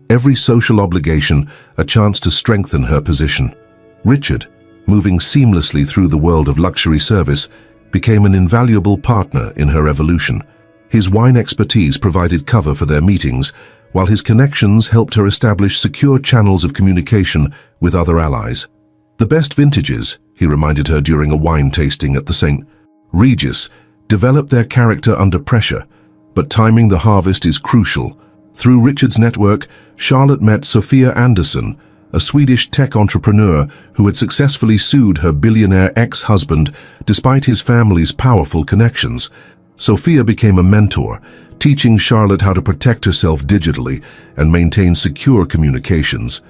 Every social obligation a chance to strengthen her position. Richard, moving seamlessly through the world of luxury service, became an invaluable partner in her evolution. His wine expertise provided cover for their meetings, while his connections helped her establish secure channels of communication with other allies. "The best vintages," he reminded her during a wine tasting at the St. Regis, "develop their character under pressure, but timing the harvest is crucial." Through Richard's network, Charlotte met Sophia Anderson, a Swedish tech entrepreneur who had successfully sued her billionaire ex-husband despite his family's powerful connections. Sophia became a mentor, teaching Charlotte how to protect herself digitally and maintain secure communications.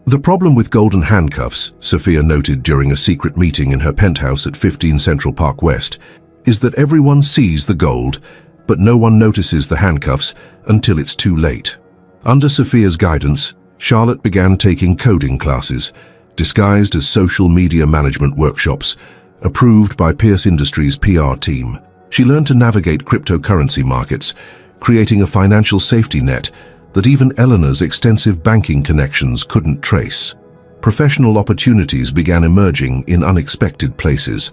"The problem with golden handcuffs," Sophia noted during a secret meeting in her penthouse at 15 Central Park West, "is that everyone sees the gold, but no one notices the handcuffs until it's too late." Under Sophia's guidance, Charlotte began taking coding classes, disguised as social media management workshops, approved by Pierce Industries' PR team. She learned to navigate cryptocurrency markets, creating a financial safety net that even Eleanor's extensive banking connections couldn't trace. Professional opportunities began emerging in unexpected places.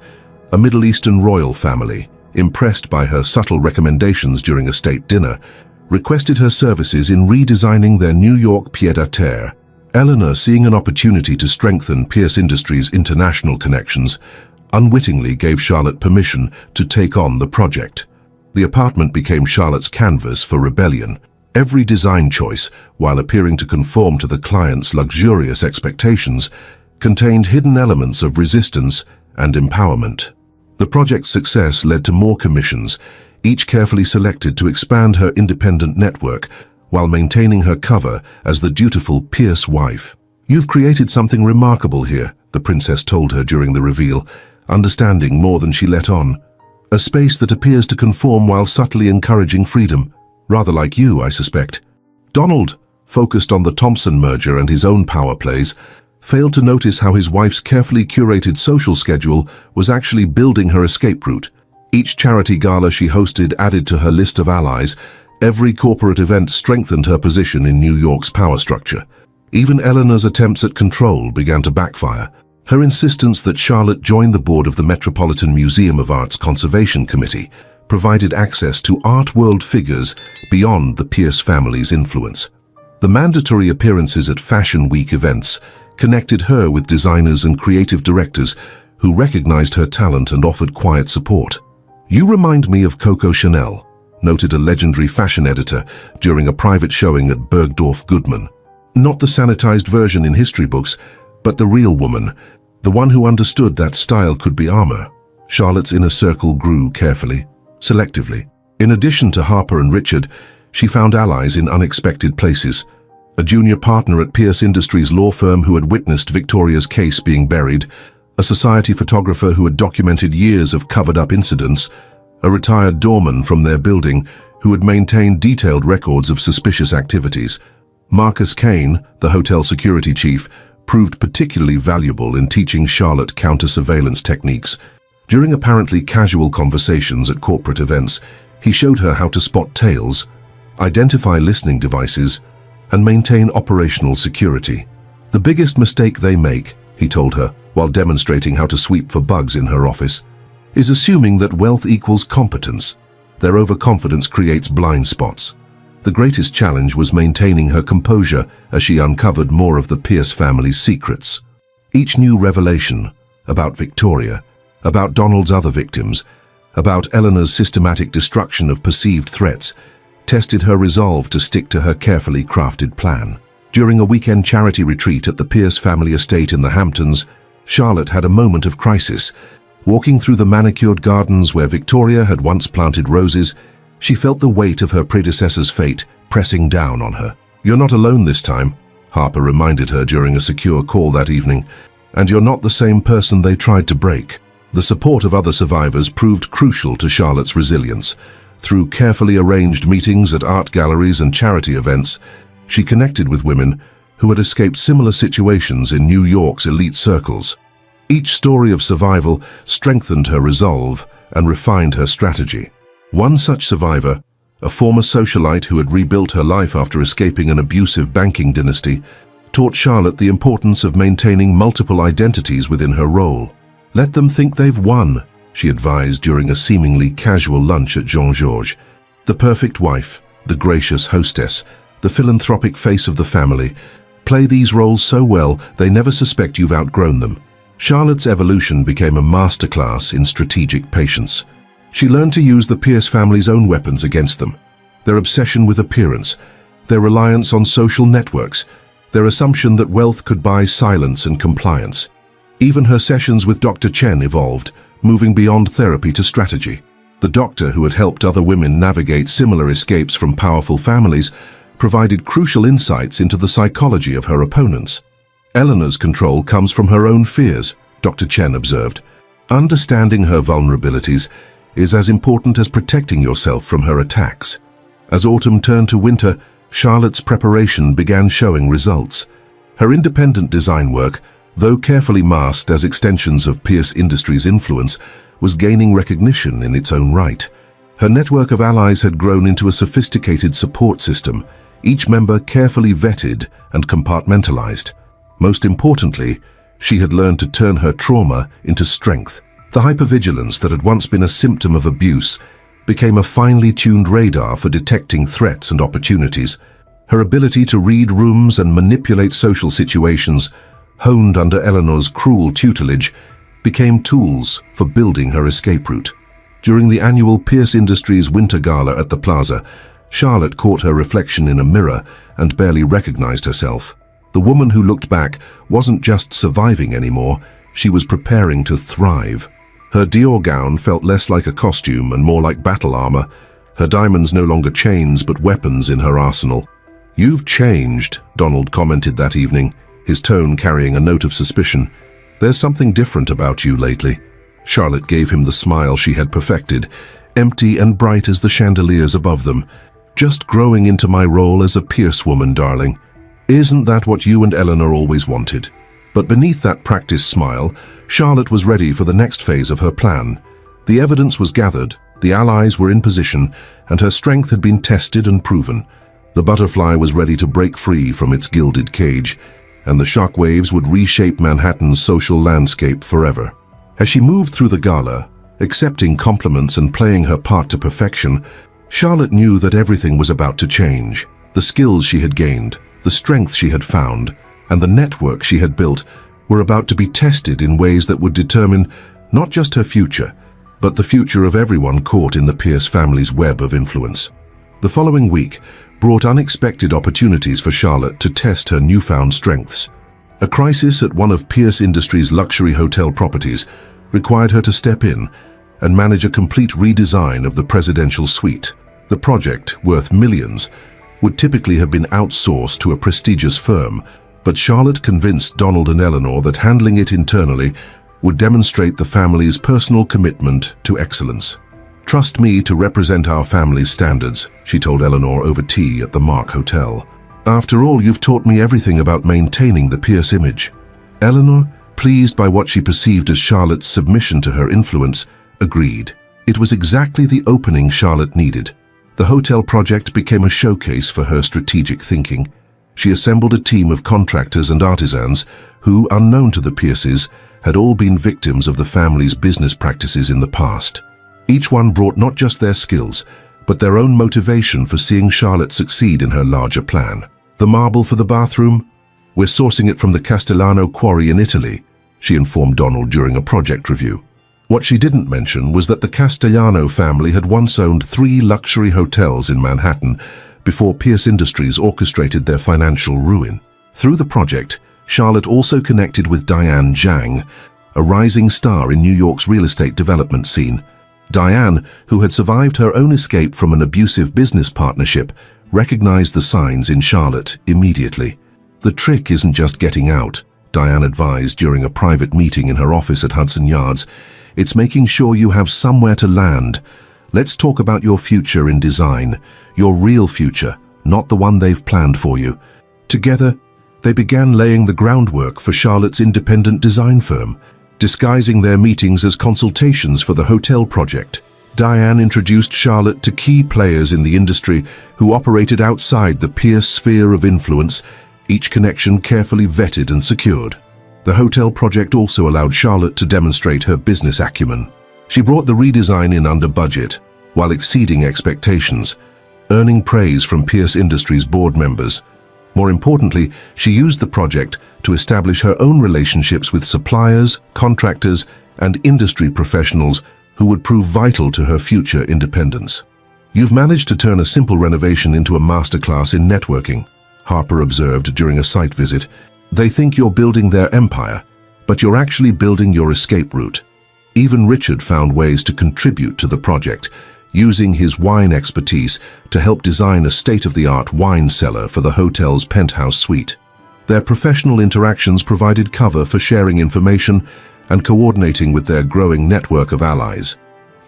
A Middle Eastern royal family, impressed by her subtle recommendations during a state dinner, requested her services in redesigning their New York pied-à-terre. Eleanor, seeing an opportunity to strengthen Pierce Industries' international connections, unwittingly gave Charlotte permission to take on the project. The apartment became Charlotte's canvas for rebellion. Every design choice, while appearing to conform to the client's luxurious expectations, contained hidden elements of resistance and empowerment. The project's success led to more commissions, each carefully selected to expand her independent network while maintaining her cover as the dutiful Pierce wife. "You've created something remarkable here," the princess told her during the reveal, understanding more than she let on. "A space that appears to conform while subtly encouraging freedom. Rather like you, I suspect." Donald, focused on the Thompson merger and his own power plays, failed to notice how his wife's carefully curated social schedule was actually building her escape route. Each charity gala she hosted added to her list of allies. Every corporate event strengthened her position in New York's power structure. Even Eleanor's attempts at control began to backfire. Her insistence that Charlotte join the board of the Metropolitan Museum of Art's Conservation Committee provided access to art world figures beyond the Pierce family's influence. The mandatory appearances at Fashion Week events connected her with designers and creative directors who recognized her talent and offered quiet support. "You remind me of Coco Chanel," noted a legendary fashion editor during a private showing at Bergdorf Goodman. "Not the sanitized version in history books, but the real woman, the one who understood that style could be armor." Charlotte's inner circle grew carefully. selectively. In addition to Harper and Richard, she found allies in unexpected places. A junior partner at Pierce Industries law firm who had witnessed Victoria's case being buried, a society photographer who had documented years of covered-up incidents, a retired doorman from their building who had maintained detailed records of suspicious activities. Marcus Kane, the hotel security chief, proved particularly valuable in teaching Charlotte counter-surveillance techniques. During apparently casual conversations at corporate events, he showed her how to spot tails, identify listening devices, and maintain operational security. The biggest mistake they make, he told her, while demonstrating how to sweep for bugs in her office, is assuming that wealth equals competence. Their overconfidence creates blind spots. The greatest challenge was maintaining her composure as she uncovered more of the Pierce family's secrets. Each new revelation about Victoria, about Donald's other victims, about Eleanor's systematic destruction of perceived threats, tested her resolve to stick to her carefully crafted plan. During a weekend charity retreat at the Pierce family estate in the Hamptons, Charlotte had a moment of crisis. Walking through the manicured gardens where Victoria had once planted roses, she felt the weight of her predecessor's fate pressing down on her. "You're not alone this time," Harper reminded her during a secure call that evening, "and you're not the same person they tried to break." The support of other survivors proved crucial to Charlotte's resilience. Through carefully arranged meetings at art galleries and charity events, she connected with women who had escaped similar situations in New York's elite circles. Each story of survival strengthened her resolve and refined her strategy. One such survivor, a former socialite who had rebuilt her life after escaping an abusive banking dynasty, taught Charlotte the importance of maintaining multiple identities within her role. "Let them think they've won," she advised during a seemingly casual lunch at Jean-Georges. The perfect wife, the gracious hostess, the philanthropic face of the family. Play these roles so well they never suspect you've outgrown them. Charlotte's evolution became a masterclass in strategic patience. She learned to use the Pierce family's own weapons against them. Their obsession with appearance, their reliance on social networks, their assumption that wealth could buy silence and compliance. Even her sessions with Dr. Chen evolved, moving beyond therapy to strategy. The doctor who had helped other women navigate similar escapes from powerful families provided crucial insights into the psychology of her opponents. Eleanor's control comes from her own fears, Dr. Chen observed. Understanding her vulnerabilities is as important as protecting yourself from her attacks. As autumn turned to winter, Charlotte's preparation began showing results. Her independent design work, though carefully masked as extensions of Pierce Industries' influence, was gaining recognition in its own right. Her network of allies had grown into a sophisticated support system, each member carefully vetted and compartmentalized. Most importantly, she had learned to turn her trauma into strength. The hypervigilance that had once been a symptom of abuse became a finely tuned radar for detecting threats and opportunities. Her ability to read rooms and manipulate social situations, honed under Eleanor's cruel tutelage, became tools for building her escape route. During the annual Pierce Industries Winter Gala at the Plaza, Charlotte caught her reflection in a mirror and barely recognized herself. The woman who looked back wasn't just surviving anymore, she was preparing to thrive. Her Dior gown felt less like a costume and more like battle armor, her diamonds no longer chains but weapons in her arsenal. "You've changed," Donald commented that evening, his tone carrying a note of suspicion. "There's something different about you lately." Charlotte gave him the smile she had perfected, empty and bright as the chandeliers above them. "Just growing into my role as a Pierce woman, darling. Isn't that what you and Eleanor always wanted?" But beneath that practiced smile, Charlotte was ready for the next phase of her plan. The evidence was gathered, the allies were in position, and her strength had been tested and proven. The butterfly was ready to break free from its gilded cage, and the shockwaves would reshape Manhattan's social landscape forever. As she moved through the gala, accepting compliments and playing her part to perfection, Charlotte knew that everything was about to change. The skills she had gained, the strength she had found, and the network she had built were about to be tested in ways that would determine not just her future, but the future of everyone caught in the Pierce family's web of influence. The following week brought unexpected opportunities for Charlotte to test her newfound strengths. A crisis at one of Pierce Industries' luxury hotel properties required her to step in and manage a complete redesign of the presidential suite. The project, worth millions, would typically have been outsourced to a prestigious firm, but Charlotte convinced Donald and Eleanor that handling it internally would demonstrate the family's personal commitment to excellence. "Trust me to represent our family's standards," she told Eleanor over tea at the Mark Hotel. "After all, you've taught me everything about maintaining the Pierce image." Eleanor, pleased by what she perceived as Charlotte's submission to her influence, agreed. It was exactly the opening Charlotte needed. The hotel project became a showcase for her strategic thinking. She assembled a team of contractors and artisans who, unknown to the Pierces, had all been victims of the family's business practices in the past. Each one brought not just their skills, but their own motivation for seeing Charlotte succeed in her larger plan. "The marble for the bathroom? We're sourcing it from the Castellano quarry in Italy," she informed Donald during a project review. What she didn't mention was that the Castellano family had once owned 3 luxury hotels in Manhattan before Pierce Industries orchestrated their financial ruin. Through the project, Charlotte also connected with Diane Zhang, a rising star in New York's real estate development scene. Diane, who had survived her own escape from an abusive business partnership, recognized the signs in Charlotte immediately. "The trick isn't just getting out," Diane advised during a private meeting in her office at Hudson Yards. "It's making sure you have somewhere to land. Let's talk about your future in design, your real future, not the one they've planned for you." Together, they began laying the groundwork for Charlotte's independent design firm, disguising their meetings as consultations for the hotel project. Diane introduced Charlotte to key players in the industry who operated outside the Pierce sphere of influence, each connection carefully vetted and secured. The hotel project also allowed Charlotte to demonstrate her business acumen. She brought the redesign in under budget, while exceeding expectations, earning praise from Pierce Industries board members. More importantly, she used the project to establish her own relationships with suppliers, contractors, and industry professionals who would prove vital to her future independence. "You've managed to turn a simple renovation into a masterclass in networking," Harper observed during a site visit. "They think you're building their empire, but you're actually building your escape route." Even Richard found ways to contribute to the project, using his wine expertise to help design a state-of-the-art wine cellar for the hotel's penthouse suite. Their professional interactions provided cover for sharing information and coordinating with their growing network of allies.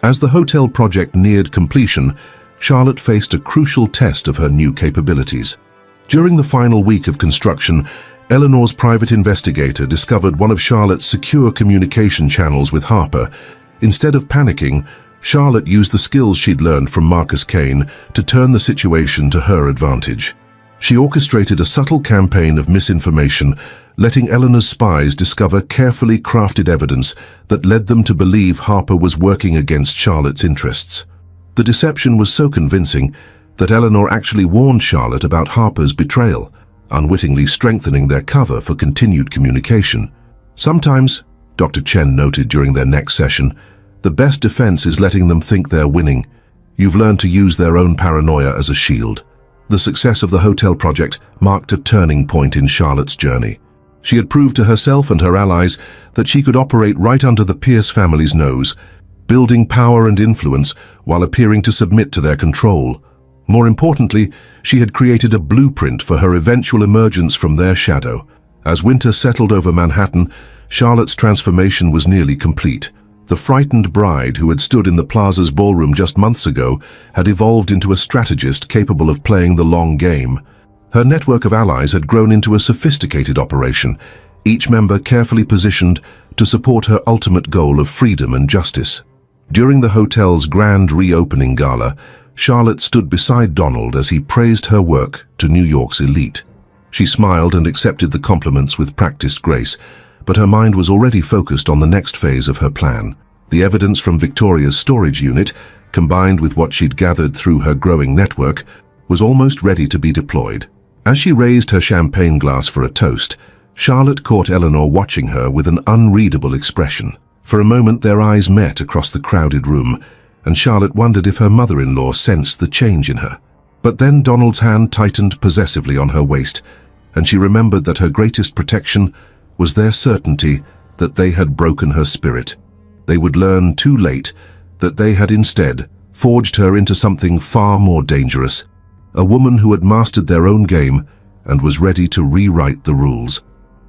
As the hotel project neared completion, Charlotte faced a crucial test of her new capabilities. During the final week of construction, Eleanor's private investigator discovered one of Charlotte's secure communication channels with Harper. Instead of panicking, Charlotte used the skills she'd learned from Marcus Kane to turn the situation to her advantage. She orchestrated a subtle campaign of misinformation, letting Eleanor's spies discover carefully crafted evidence that led them to believe Harper was working against Charlotte's interests. The deception was so convincing that Eleanor actually warned Charlotte about Harper's betrayal, unwittingly strengthening their cover for continued communication. "Sometimes," Dr. Chen noted during their next session, "the best defense is letting them think they're winning. You've learned to use their own paranoia as a shield." The success of the hotel project marked a turning point in Charlotte's journey. She had proved to herself and her allies that she could operate right under the Pierce family's nose, building power and influence while appearing to submit to their control. More importantly, she had created a blueprint for her eventual emergence from their shadow. As winter settled over Manhattan, Charlotte's transformation was nearly complete. The frightened bride who had stood in the plaza's ballroom just months ago had evolved into a strategist capable of playing the long game. Her network of allies had grown into a sophisticated operation, each member carefully positioned to support her ultimate goal of freedom and justice. During the hotel's grand reopening gala, Charlotte stood beside Donald as he praised her work to New York's elite. She smiled and accepted the compliments with practiced grace, but her mind was already focused on the next phase of her plan. The evidence from Victoria's storage unit, combined with what she'd gathered through her growing network, was almost ready to be deployed. As she raised her champagne glass for a toast, Charlotte caught Eleanor watching her with an unreadable expression. For a moment their eyes met across the crowded room, and Charlotte wondered if her mother-in-law sensed the change in her. But then Donald's hand tightened possessively on her waist, and she remembered that her greatest protection was their certainty that they had broken her spirit. They would learn too late that they had instead forged her into something far more dangerous, a woman who had mastered their own game and was ready to rewrite the rules.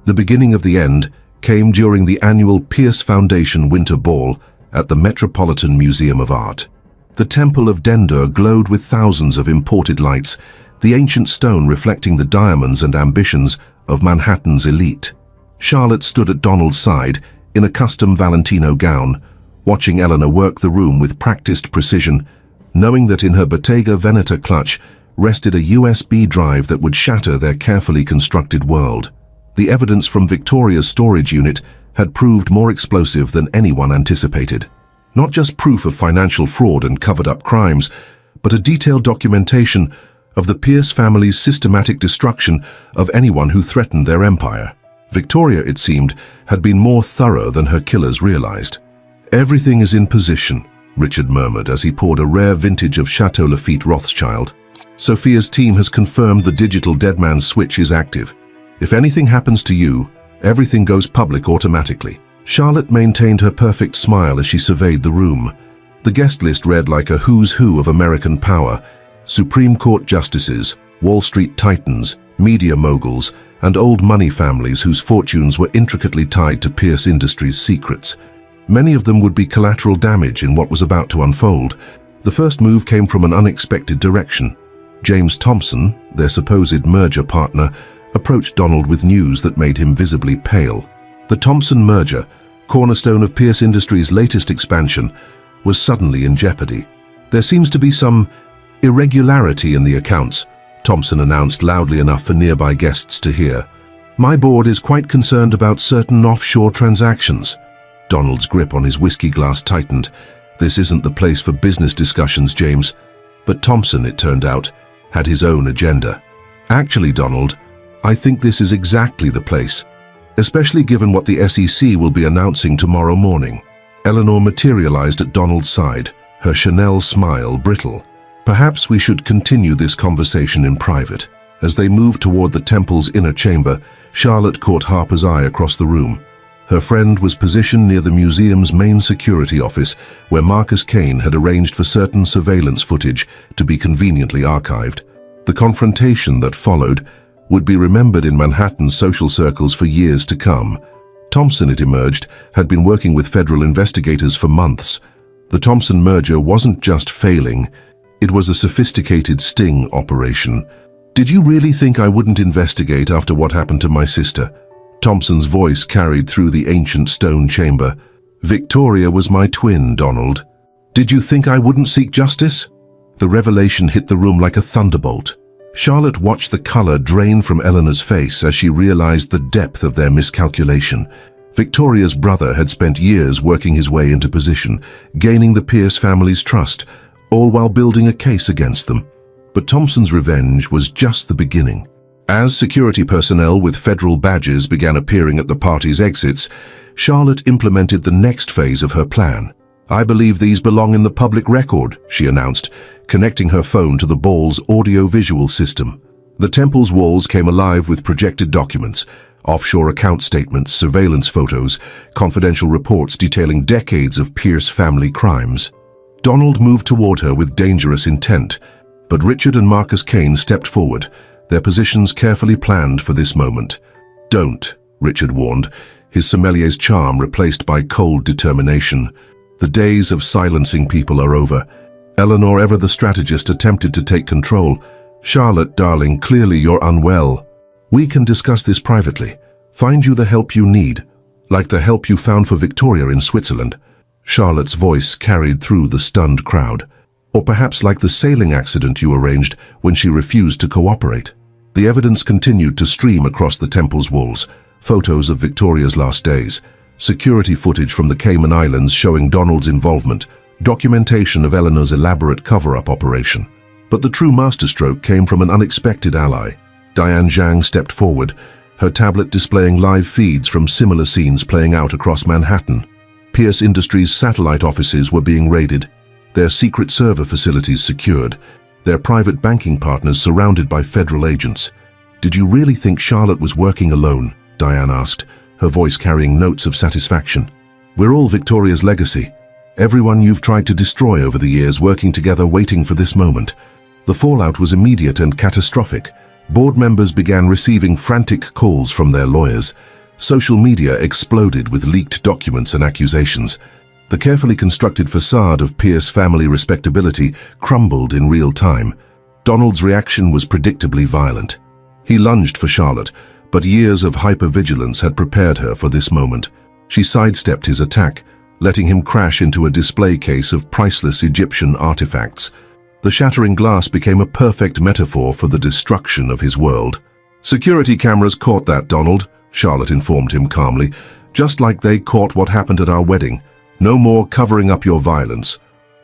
The beginning of the end came during the annual Pierce Foundation Winter Ball at the Metropolitan Museum of Art. The Temple of Dendur glowed with thousands of imported lights, the ancient stone reflecting the diamonds and ambitions of Manhattan's elite. Charlotte stood at Donald's side in a custom Valentino gown, watching Eleanor work the room with practiced precision, knowing that in her Bottega Veneta clutch rested a USB drive that would shatter their carefully constructed world. The evidence from Victoria's storage unit had proved more explosive than anyone anticipated. Not just proof of financial fraud and covered-up crimes, but a detailed documentation of the Pierce family's systematic destruction of anyone who threatened their empire. Victoria, it seemed, had been more thorough than her killers realized. "Everything is in position," Richard murmured as he poured a rare vintage of Chateau Lafite Rothschild. "Sophia's team has confirmed the digital deadman switch is active. If anything happens to you, everything goes public automatically." Charlotte maintained her perfect smile as she surveyed the room. The guest list read like a who's who of American power: Supreme Court justices, Wall Street titans, media moguls, and old money families whose fortunes were intricately tied to Pierce Industries' secrets. Many of them would be collateral damage in what was about to unfold. The first move came from an unexpected direction. James Thompson, their supposed merger partner, approached Donald with news that made him visibly pale. The Thompson merger, cornerstone of Pierce Industries' latest expansion, was suddenly in jeopardy. "There seems to be some irregularity in the accounts," Thompson announced loudly enough for nearby guests to hear. "My board is quite concerned about certain offshore transactions." Donald's grip on his whiskey glass tightened. "This isn't the place for business discussions, James." But Thompson, it turned out, had his own agenda. "Actually, Donald, I think this is exactly the place, especially given what the SEC will be announcing tomorrow morning." Eleanor materialized at Donald's side, her Chanel smile brittle. "Perhaps we should continue this conversation in private." As they moved toward the temple's inner chamber, Charlotte caught Harper's eye across the room. Her friend was positioned near the museum's main security office, where Marcus Kane had arranged for certain surveillance footage to be conveniently archived. The confrontation that followed would be remembered in Manhattan's social circles for years to come. Thompson, it emerged, had been working with federal investigators for months. The Thompson merger wasn't just failing, it was a sophisticated sting operation. "Did you really think I wouldn't investigate after what happened to my sister?" Thompson's voice carried through the ancient stone chamber. "Victoria was my twin, Donald. Did you think I wouldn't seek justice?" The revelation hit the room like a thunderbolt. Charlotte watched the color drain from Eleanor's face as she realized the depth of their miscalculation. Victoria's brother had spent years working his way into position, gaining the Pierce family's trust, all while building a case against them. But Thompson's revenge was just the beginning. As security personnel with federal badges began appearing at the party's exits, Charlotte implemented the next phase of her plan. "I believe these belong in the public record," she announced, connecting her phone to the ball's audio-visual system. The temple's walls came alive with projected documents, offshore account statements, surveillance photos, confidential reports detailing decades of Pierce family crimes. Donald moved toward her with dangerous intent, but Richard and Marcus Kane stepped forward, their positions carefully planned for this moment. "Don't," Richard warned, his sommelier's charm replaced by cold determination. "The days of silencing people are over." Eleanor, ever the strategist, attempted to take control. "Charlotte, darling, clearly you're unwell. We can discuss this privately. Find you the help you need, like the help you found for Victoria in Switzerland." Charlotte's voice carried through the stunned crowd. "Or perhaps like the sailing accident you arranged when she refused to cooperate." The evidence continued to stream across the temple's walls. Photos of Victoria's last days, security footage from the Cayman Islands showing Donald's involvement, documentation of Eleanor's elaborate cover-up operation. But the true masterstroke came from an unexpected ally. Diane Zhang stepped forward, her tablet displaying live feeds from similar scenes playing out across Manhattan. Pierce Industries' satellite offices were being raided, their secret server facilities secured, their private banking partners surrounded by federal agents. "Did you really think Charlotte was working alone?" Diane asked, her voice carrying notes of satisfaction. "We're all Victoria's legacy. Everyone you've tried to destroy over the years working together waiting for this moment. The fallout was immediate and catastrophic. Board members began receiving frantic calls from their lawyers. Social media exploded with leaked documents and accusations. The carefully constructed facade of Pierce family respectability crumbled in real time. Donald's reaction was predictably violent. He lunged for Charlotte, but years of hypervigilance had prepared her for this moment. She sidestepped his attack, letting him crash into a display case of priceless Egyptian artifacts. The shattering glass became a perfect metaphor for the destruction of his world. "Security cameras caught that, Donald," Charlotte informed him calmly, "just like they caught what happened at our wedding. No more covering up your violence."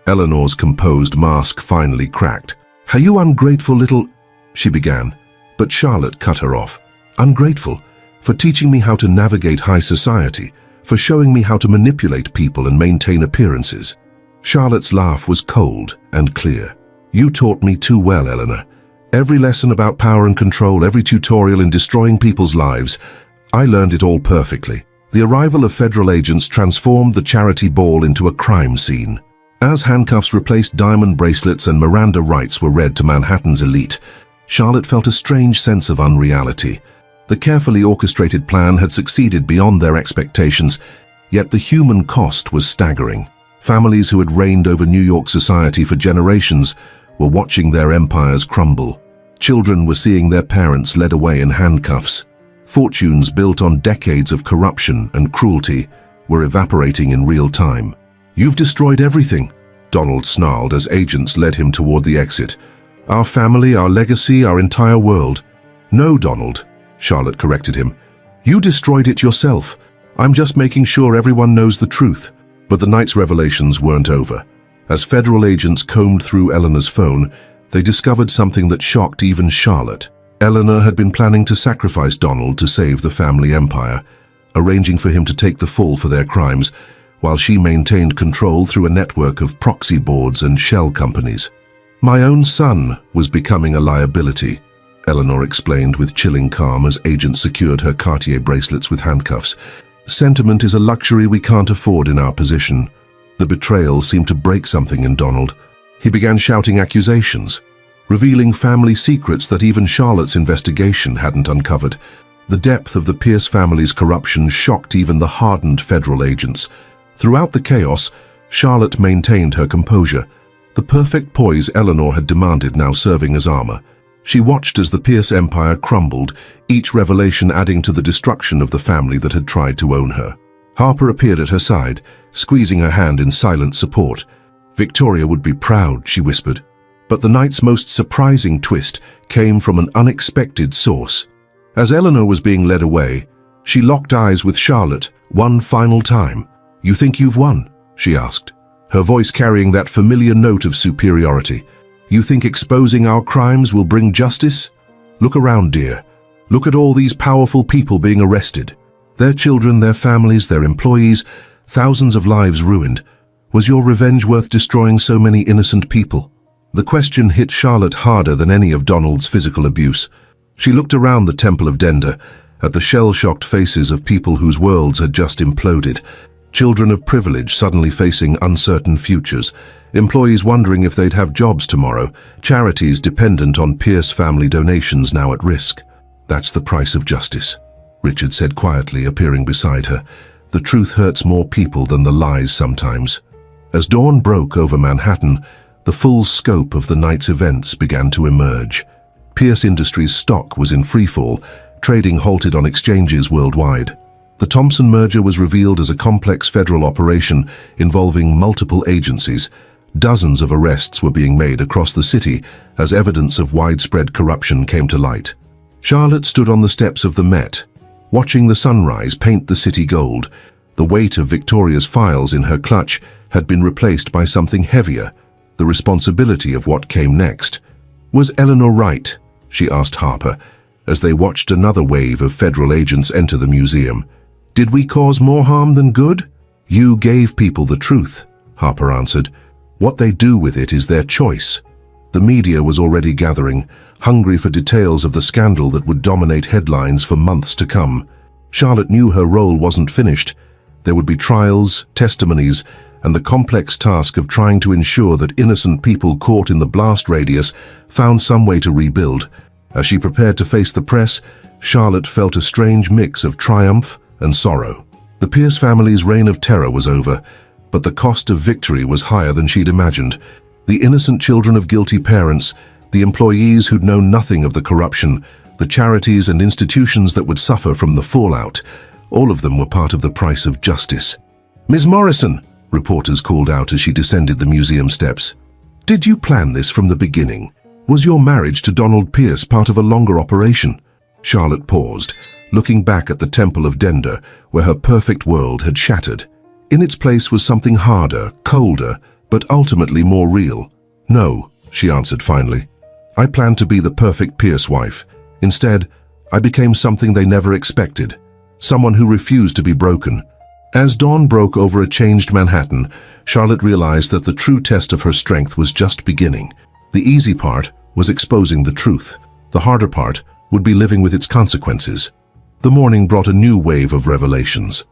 Eleanor's composed mask finally cracked. "Are you ungrateful little—" she began, but Charlotte cut her off. "Ungrateful? For teaching me how to navigate high society, for showing me how to manipulate people and maintain appearances." Charlotte's laugh was cold and clear. "You taught me too well, Eleanor. Every lesson about power and control, every tutorial in destroying people's lives, I learned it all perfectly." The arrival of federal agents transformed the charity ball into a crime scene. As handcuffs replaced diamond bracelets and Miranda rights were read to Manhattan's elite, Charlotte felt a strange sense of unreality. The carefully orchestrated plan had succeeded beyond their expectations, yet the human cost was staggering. Families who had reigned over New York society for generations were watching their empires crumble. Children were seeing their parents led away in handcuffs. Fortunes built on decades of corruption and cruelty were evaporating in real time. "You've destroyed everything," Donald snarled as agents led him toward the exit. "Our family, our legacy, our entire world." "No, Donald," Charlotte corrected him. "You destroyed it yourself. I'm just making sure everyone knows the truth." But the night's revelations weren't over. As federal agents combed through Eleanor's phone, they discovered something that shocked even Charlotte. Eleanor had been planning to sacrifice Donald to save the family empire, arranging for him to take the fall for their crimes, while she maintained control through a network of proxy boards and shell companies. "My own son was becoming a liability," Eleanor explained with chilling calm as agents secured her Cartier bracelets with handcuffs. "Sentiment is a luxury we can't afford in our position." The betrayal seemed to break something in Donald. He began shouting accusations, revealing family secrets that even Charlotte's investigation hadn't uncovered. The depth of the Pierce family's corruption shocked even the hardened federal agents. Throughout the chaos, Charlotte maintained her composure, the perfect poise Eleanor had demanded now serving as armor. She watched as the Pierce empire crumbled, each revelation adding to the destruction of the family that had tried to own her. Harper appeared at her side, squeezing her hand in silent support. "Victoria would be proud," she whispered. But the night's most surprising twist came from an unexpected source. As Eleanor was being led away, she locked eyes with Charlotte one final time. "You think you've won?" she asked, her voice carrying that familiar note of superiority. "You think exposing our crimes will bring justice? Look around, dear. Look at all these powerful people being arrested. Their children, their families, their employees, thousands of lives ruined. Was your revenge worth destroying so many innocent people?" The question hit Charlotte harder than any of Donald's physical abuse. She looked around the Temple of Dender, at the shell-shocked faces of people whose worlds had just imploded. Children of privilege suddenly facing uncertain futures, employees wondering if they'd have jobs tomorrow, charities dependent on Pierce family donations now at risk. "That's the price of justice," Richard said quietly, appearing beside her. "The truth hurts more people than the lies sometimes." As dawn broke over Manhattan, the full scope of the night's events began to emerge. Pierce Industries' stock was in freefall, trading halted on exchanges worldwide. The Thompson merger was revealed as a complex federal operation involving multiple agencies. Dozens of arrests were being made across the city as evidence of widespread corruption came to light. Charlotte stood on the steps of the Met, watching the sunrise paint the city gold. The weight of Victoria's files in her clutch had been replaced by something heavier, the responsibility of what came next. "Was Eleanor right?" she asked Harper, as they watched another wave of federal agents enter the museum. "Did we cause more harm than good?" "You gave people the truth," Harper answered. "What they do with it is their choice." The media was already gathering, hungry for details of the scandal that would dominate headlines for months to come. Charlotte knew her role wasn't finished. There would be trials, testimonies, and the complex task of trying to ensure that innocent people caught in the blast radius found some way to rebuild. As she prepared to face the press, Charlotte felt a strange mix of triumph and sorrow. The Pierce family's reign of terror was over, but the cost of victory was higher than she'd imagined. The innocent children of guilty parents, the employees who'd known nothing of the corruption, the charities and institutions that would suffer from the fallout, all of them were part of the price of justice. "Ms. Morrison," reporters called out as she descended the museum steps. "Did you plan this from the beginning? Was your marriage to Donald Pierce part of a longer operation?" Charlotte paused, looking back at the Temple of Dender, where her perfect world had shattered. In its place was something harder, colder, but ultimately more real. "No," she answered finally. "I planned to be the perfect Pierce wife. Instead, I became something they never expected. Someone who refused to be broken." As dawn broke over a changed Manhattan, Charlotte realized that the true test of her strength was just beginning. The easy part was exposing the truth. The harder part would be living with its consequences. The morning brought a new wave of revelations.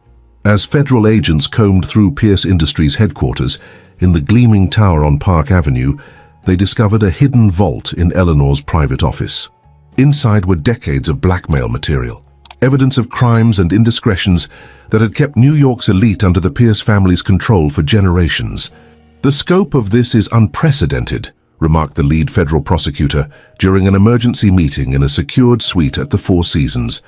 As federal agents combed through Pierce Industries' headquarters in the gleaming tower on Park Avenue, they discovered a hidden vault in Eleanor's private office. Inside were decades of blackmail material, evidence of crimes and indiscretions that had kept New York's elite under the Pierce family's control for generations. "The scope of this is unprecedented," remarked the lead federal prosecutor during an emergency meeting in a secured suite at the Four Seasons.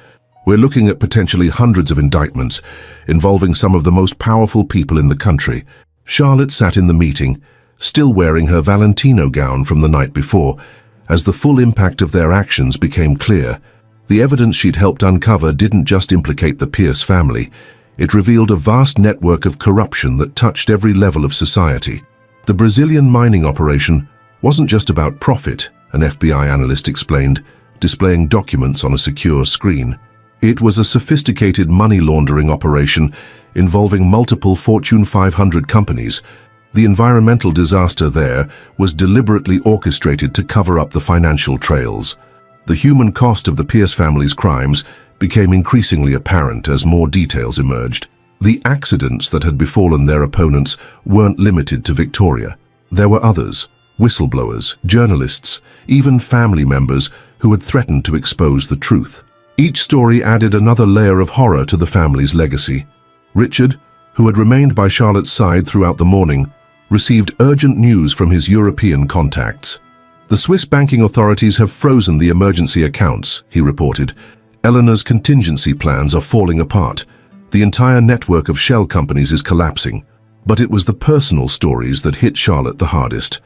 "We're looking at potentially hundreds of indictments involving some of the most powerful people in the country." Charlotte sat in the meeting, still wearing her Valentino gown from the night before, as the full impact of their actions became clear. The evidence she'd helped uncover didn't just implicate the Pierce family. It revealed a vast network of corruption that touched every level of society. The Brazilian mining operation wasn't just about profit, an FBI analyst explained, displaying documents on a secure screen. It was a sophisticated money laundering operation involving multiple Fortune 500 companies. The environmental disaster there was deliberately orchestrated to cover up the financial trails. The human cost of the Pierce family's crimes became increasingly apparent as more details emerged. The accidents that had befallen their opponents weren't limited to Victoria. There were others, whistleblowers, journalists, even family members who had threatened to expose the truth. Each story added another layer of horror to the family's legacy. Richard, who had remained by Charlotte's side throughout the morning, received urgent news from his European contacts. "The Swiss banking authorities have frozen the emergency accounts," he reported. "Eleanor's contingency plans are falling apart. The entire network of shell companies is collapsing." But it was the personal stories that hit Charlotte the hardest.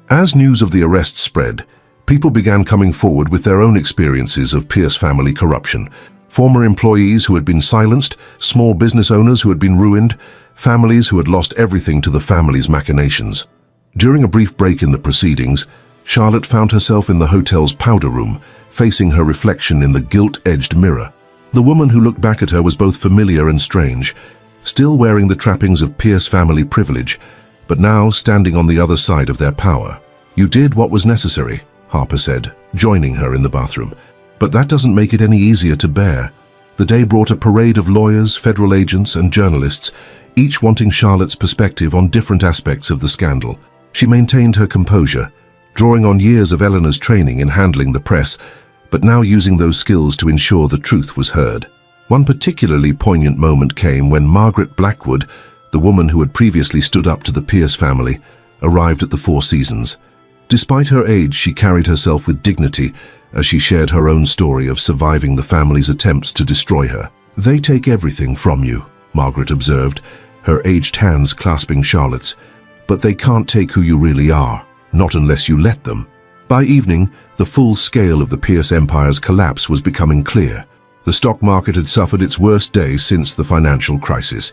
As news of the arrest spread, people began coming forward with their own experiences of Pierce family corruption. Former employees who had been silenced, small business owners who had been ruined, families who had lost everything to the family's machinations. During a brief break in the proceedings, Charlotte found herself in the hotel's powder room, facing her reflection in the gilt-edged mirror. The woman who looked back at her was both familiar and strange, still wearing the trappings of Pierce family privilege, but now standing on the other side of their power. "You did what was necessary," Harper said, joining her in the bathroom. "But that doesn't make it any easier to bear." The day brought a parade of lawyers, federal agents, and journalists, each wanting Charlotte's perspective on different aspects of the scandal. She maintained her composure, drawing on years of Eleanor's training in handling the press, but now using those skills to ensure the truth was heard. One particularly poignant moment came when Margaret Blackwood, the woman who had previously stood up to the Pierce family, arrived at the Four Seasons. Despite her age, she carried herself with dignity as she shared her own story of surviving the family's attempts to destroy her. "They take everything from you," Margaret observed, her aged hands clasping Charlotte's. "But they can't take who you really are, not unless you let them." By evening, the full scale of the Pierce Empire's collapse was becoming clear. The stock market had suffered its worst day since the financial crisis,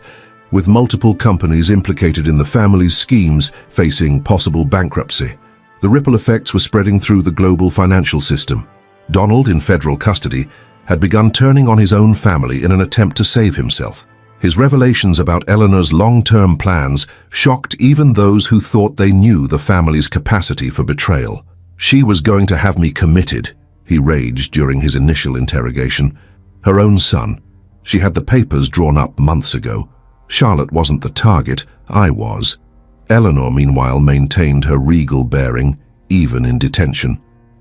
with multiple companies implicated in the family's schemes facing possible bankruptcy. The ripple effects were spreading through the global financial system. Donald, in federal custody, had begun turning on his own family in an attempt to save himself. His revelations about Eleanor's long-term plans shocked even those who thought they knew the family's capacity for betrayal. "She was going to have me committed," he raged during his initial interrogation. "Her own son. She had the papers drawn up months ago. Charlotte wasn't the target, I was. Eleanor, meanwhile, maintained her regal bearing, even in detention.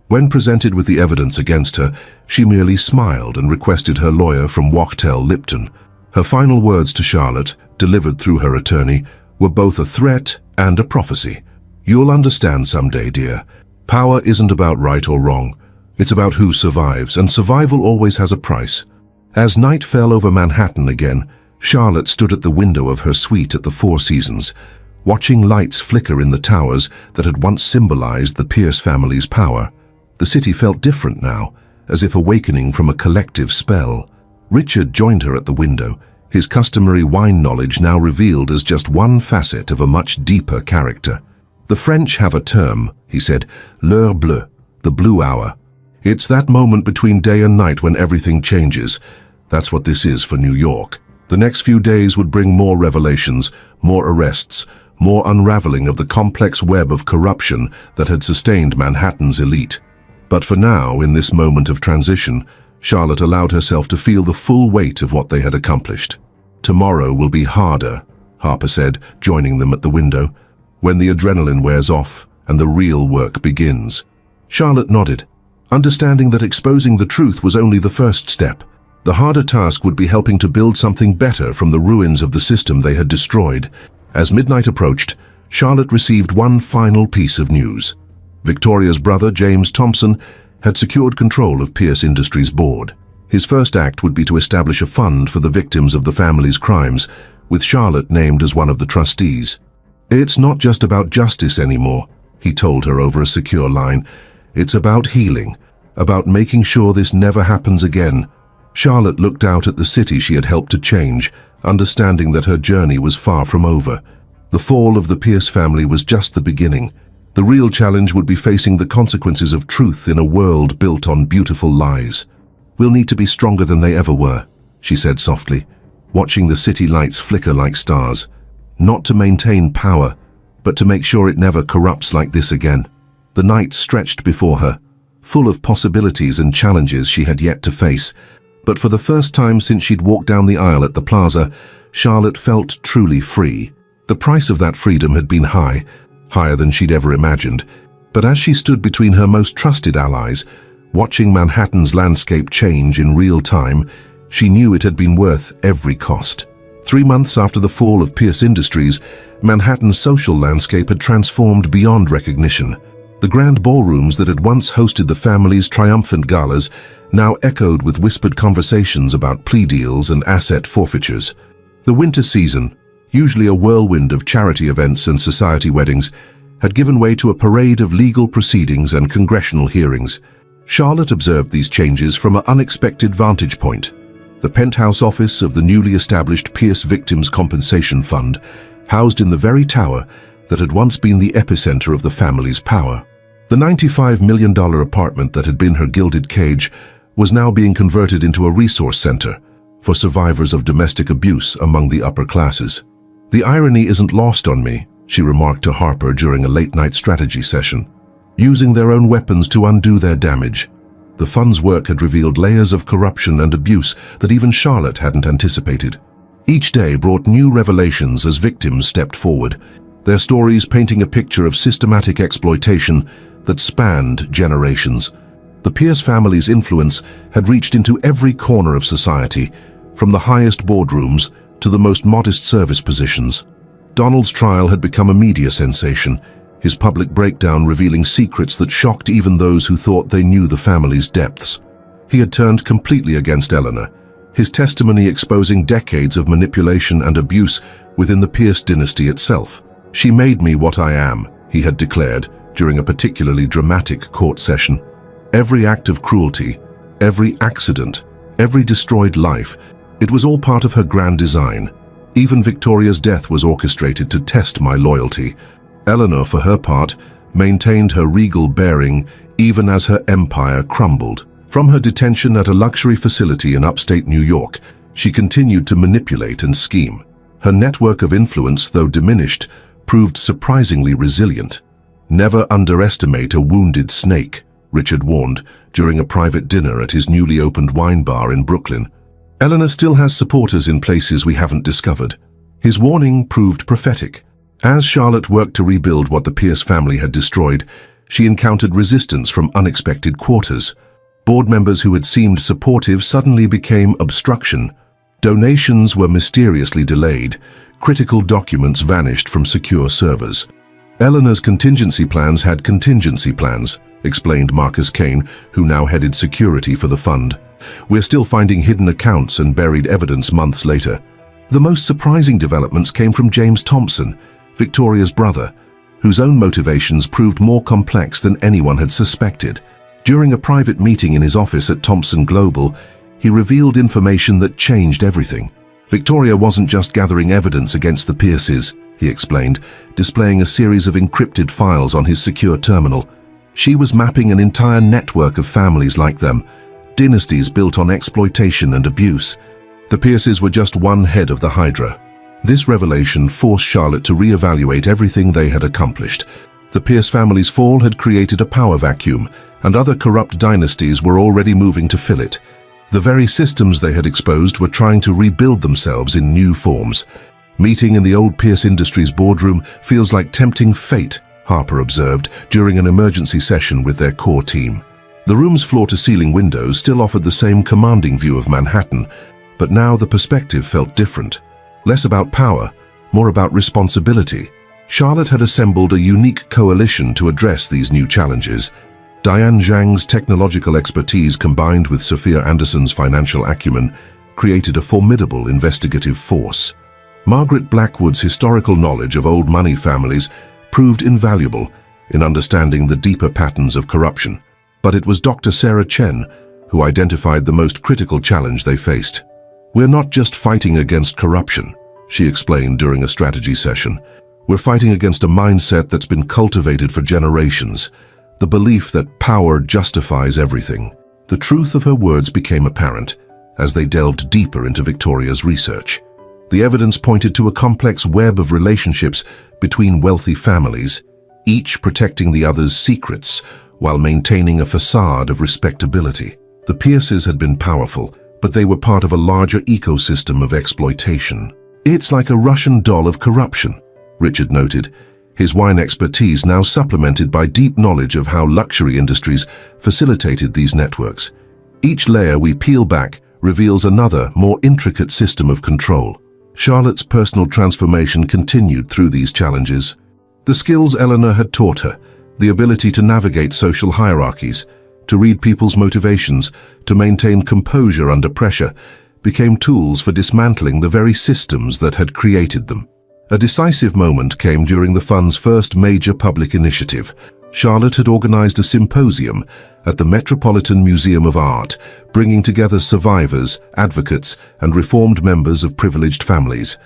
When presented with the evidence against her, she merely smiled and requested her lawyer from Wachtell Lipton. Her final words to Charlotte, delivered through her attorney, were both a threat and a prophecy. "You'll understand someday, dear. Power isn't about right or wrong. It's about who survives, and survival always has a price." As night fell over Manhattan again, Charlotte stood at the window of her suite at the Four Seasons, watching lights flicker in the towers that had once symbolized the Pierce family's power. The city felt different now, as if awakening from a collective spell. Richard joined her at the window, his customary wine knowledge now revealed as just one facet of a much deeper character. "The French have a term," he said, "l'heure bleue, the blue hour. It's that moment between day and night when everything changes. That's what this is for New York." The next few days would bring more revelations, more arrests, more unraveling of the complex web of corruption that had sustained Manhattan's elite. But for now, in this moment of transition, Charlotte allowed herself to feel the full weight of what they had accomplished. "Tomorrow will be harder," Harper said, joining them at the window, "when the adrenaline wears off and the real work begins." Charlotte nodded, understanding that exposing the truth was only the first step. The harder task would be helping to build something better from the ruins of the system they had destroyed. As midnight approached, Charlotte received one final piece of news. Victoria's brother, James Thompson, had secured control of Pierce Industries' board. His first act would be to establish a fund for the victims of the family's crimes, with Charlotte named as one of the trustees. "It's not just about justice anymore," he told her over a secure line. "It's about healing, about making sure this never happens again." Charlotte looked out at the city she had helped to change, understanding that her journey was far from over. The fall of the Pierce family was just the beginning. The real challenge would be facing the consequences of truth in a world built on beautiful lies. "We'll need to be stronger than they ever were," she said softly, watching the city lights flicker like stars. "Not to maintain power, but to make sure it never corrupts like this again." The night stretched before her, full of possibilities and challenges she had yet to face. But for the first time since she'd walked down the aisle at the plaza, Charlotte felt truly free. The price of that freedom had been high, higher than she'd ever imagined. But as she stood between her most trusted allies, watching Manhattan's landscape change in real time, she knew it had been worth every cost. 3 months after the fall of Pierce Industries, Manhattan's social landscape had transformed beyond recognition. The grand ballrooms that had once hosted the family's triumphant galas now echoed with whispered conversations about plea deals and asset forfeitures. The winter season, usually a whirlwind of charity events and society weddings, had given way to a parade of legal proceedings and congressional hearings. Charlotte observed these changes from an unexpected vantage point. The penthouse office of the newly established Pierce Victims Compensation Fund, housed in the very tower that had once been the epicenter of the family's power. The $95 million apartment that had been her gilded cage was now being converted into a resource center for survivors of domestic abuse among the upper classes. "The irony isn't lost on me," she remarked to Harper during a late-night strategy session. Using their own weapons to undo their damage. The fund's work had revealed layers of corruption and abuse that even Charlotte hadn't anticipated. Each day brought new revelations as victims stepped forward, their stories painting a picture of systematic exploitation that spanned generations. The Pierce family's influence had reached into every corner of society, from the highest boardrooms to the most modest service positions. Donald's trial had become a media sensation, his public breakdown revealing secrets that shocked even those who thought they knew the family's depths. He had turned completely against Eleanor, his testimony exposing decades of manipulation and abuse within the Pierce dynasty itself. "She made me what I am," he had declared during a particularly dramatic court session. Every act of cruelty, every accident, every destroyed life, it was all part of her grand design. Even Victoria's death was orchestrated to test my loyalty. Eleanor, for her part, maintained her regal bearing even as her empire crumbled. From her detention at a luxury facility in upstate New York, she continued to manipulate and scheme. Her network of influence, though diminished, proved surprisingly resilient. "Never underestimate a wounded snake," Richard warned during a private dinner at his newly opened wine bar in Brooklyn. "Eleanor still has supporters in places we haven't discovered. His warning proved prophetic. As Charlotte worked to rebuild what the Pierce family had destroyed, she encountered resistance from unexpected quarters. Board members who had seemed supportive suddenly became obstruction. Donations were mysteriously delayed. Critical documents vanished from secure servers. Eleanor's contingency plans had contingency plans, explained Marcus Kane, who now headed security for the fund. We're still finding hidden accounts and buried evidence months later. The most surprising developments came from James Thompson, Victoria's brother, whose own motivations proved more complex than anyone had suspected. During a private meeting in his office at Thompson Global, he revealed information that changed everything. Victoria wasn't just gathering evidence against the Pierces, he explained, displaying a series of encrypted files on his secure terminal. She was mapping an entire network of families like them, dynasties built on exploitation and abuse. The Pierces were just one head of the Hydra. This revelation forced Charlotte to reevaluate everything they had accomplished. The Pierce family's fall had created a power vacuum, and other corrupt dynasties were already moving to fill it. The very systems they had exposed were trying to rebuild themselves in new forms. Meeting in the old Pierce Industries boardroom feels like tempting fate, Harper observed during an emergency session with their core team. The room's floor-to-ceiling windows still offered the same commanding view of Manhattan, but now the perspective felt different. Less about power, more about responsibility. Charlotte had assembled a unique coalition to address these new challenges. Diane Zhang's technological expertise combined with Sophia Anderson's financial acumen created a formidable investigative force. Margaret Blackwood's historical knowledge of old money families proved invaluable in understanding the deeper patterns of corruption. But it was Dr. Sarah Chen who identified the most critical challenge they faced. "We're not just fighting against corruption," she explained during a strategy session. "We're fighting against a mindset that's been cultivated for generations, the belief that power justifies everything." The truth of her words became apparent as they delved deeper into Victoria's research. The evidence pointed to a complex web of relationships between wealthy families, each protecting the other's secrets while maintaining a facade of respectability. The Pierces had been powerful, but they were part of a larger ecosystem of exploitation. "It's like a Russian doll of corruption," Richard noted, his wine expertise now supplemented by deep knowledge of how luxury industries facilitated these networks. Each layer we peel back reveals another, more intricate system of control. Charlotte's personal transformation continued through these challenges. The skills Eleanor had taught her, the ability to navigate social hierarchies, to read people's motivations, to maintain composure under pressure, became tools for dismantling the very systems that had created them. A decisive moment came during the fund's first major public initiative. Charlotte had organized a symposium at the Metropolitan Museum of Art, bringing together survivors, advocates, and reformed members of privileged families.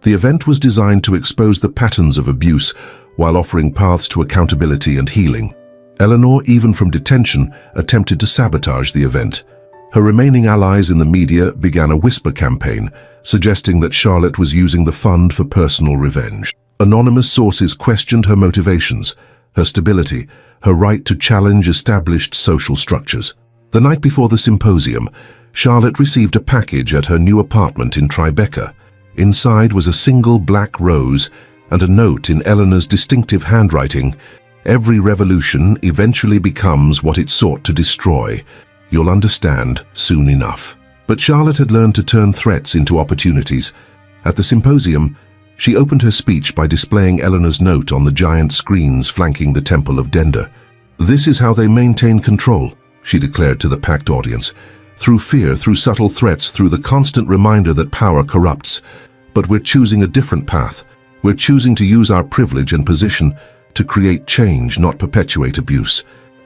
The event was designed to expose the patterns of abuse while offering paths to accountability and healing. Eleanor, even from detention, attempted to sabotage the event. Her remaining allies in the media began a whisper campaign, suggesting that Charlotte was using the fund for personal revenge. Anonymous sources questioned her motivations, her stability, her right to challenge established social structures. The night before the symposium, Charlotte received a package at her new apartment in Tribeca. Inside was a single black rose and a note in Eleanor's distinctive handwriting. "Every revolution eventually becomes what it sought to destroy. You'll understand soon enough." But Charlotte had learned to turn threats into opportunities. At the symposium, she opened her speech by displaying Eleanor's note on the giant screens flanking the Temple of Denda. "This is how they maintain control," she declared to the packed audience. "Through fear, through subtle threats, through the constant reminder that power corrupts. But we're choosing a different path. We're choosing to use our privilege and position to create change, not perpetuate abuse."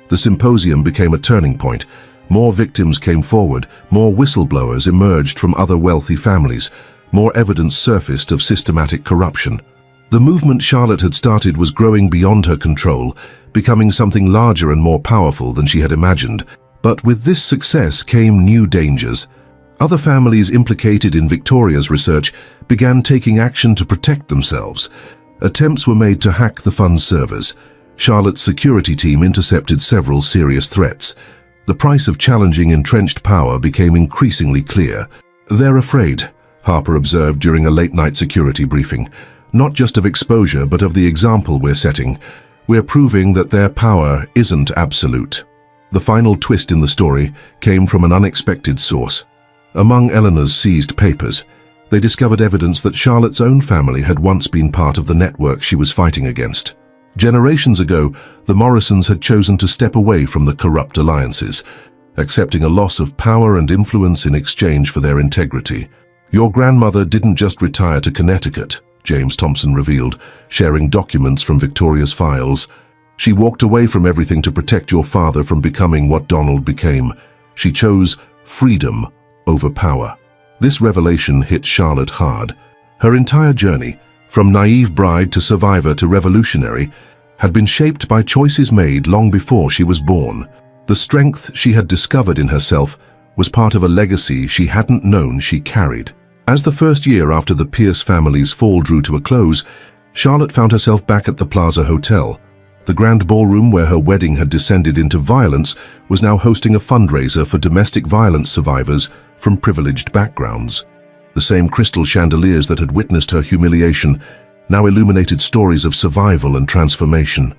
The symposium became a turning point. More victims came forward, more whistleblowers emerged from other wealthy families, more evidence surfaced of systematic corruption. The movement Charlotte had started was growing beyond her control, becoming something larger and more powerful than she had imagined. But with this success came new dangers. Other families implicated in Victoria's research began taking action to protect themselves. Attempts were made to hack the fund's servers. Charlotte's security team intercepted several serious threats. The price of challenging entrenched power became increasingly clear. "They're afraid," Harper observed during a late-night security briefing. Not just of exposure, but of the example we're setting. We're proving that their power isn't absolute. The final twist in the story came from an unexpected source. Among Eleanor's seized papers, they discovered evidence that Charlotte's own family had once been part of the network she was fighting against. Generations ago, the Morrisons had chosen to step away from the corrupt alliances, accepting a loss of power and influence in exchange for their integrity. Your grandmother didn't just retire to Connecticut, James Thompson revealed, sharing documents from Victoria's files. She walked away from everything to protect your father from becoming what Donald became. She chose freedom over power. This revelation hit Charlotte hard. Her entire journey, from naive bride to survivor to revolutionary, had been shaped by choices made long before she was born. The strength she had discovered in herself was part of a legacy she hadn't known she carried. As the first year after the Pierce family's fall drew to a close, Charlotte found herself back at the Plaza Hotel. The grand ballroom where her wedding had descended into violence was now hosting a fundraiser for domestic violence survivors from privileged backgrounds. The same crystal chandeliers that had witnessed her humiliation now illuminated stories of survival and transformation.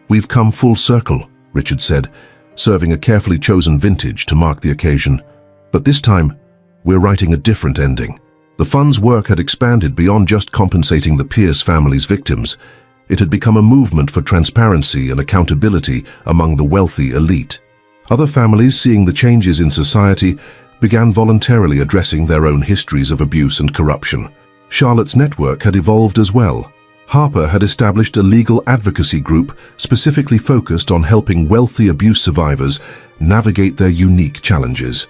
"We've come full circle," Richard said, serving a carefully chosen vintage to mark the occasion. "But this time, we're writing a different ending." The fund's work had expanded beyond just compensating the Pierce family's victims. It had become a movement for transparency and accountability among the wealthy elite. Other families, seeing the changes in society, began voluntarily addressing their own histories of abuse and corruption. Charlotte's network had evolved as well. Harper had established a legal advocacy group specifically focused on helping wealthy abuse survivors navigate their unique challenges.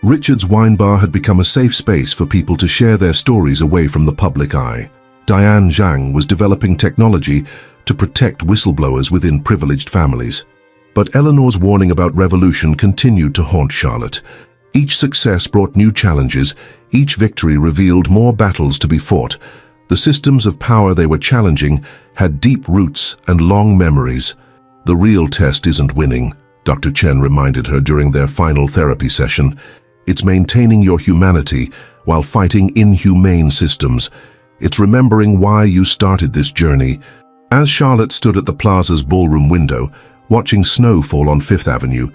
Richard's wine bar had become a safe space for people to share their stories away from the public eye. Diane Zhang was developing technology to protect whistleblowers within privileged families. But Eleanor's warning about revolution continued to haunt Charlotte. Each success brought new challenges, each victory revealed more battles to be fought. The systems of power they were challenging had deep roots and long memories. "The real test isn't winning," Dr. Chen reminded her during their final therapy session. "It's maintaining your humanity while fighting inhumane systems. It's remembering why you started this journey." As Charlotte stood at the plaza's ballroom window, watching snow fall on Fifth Avenue,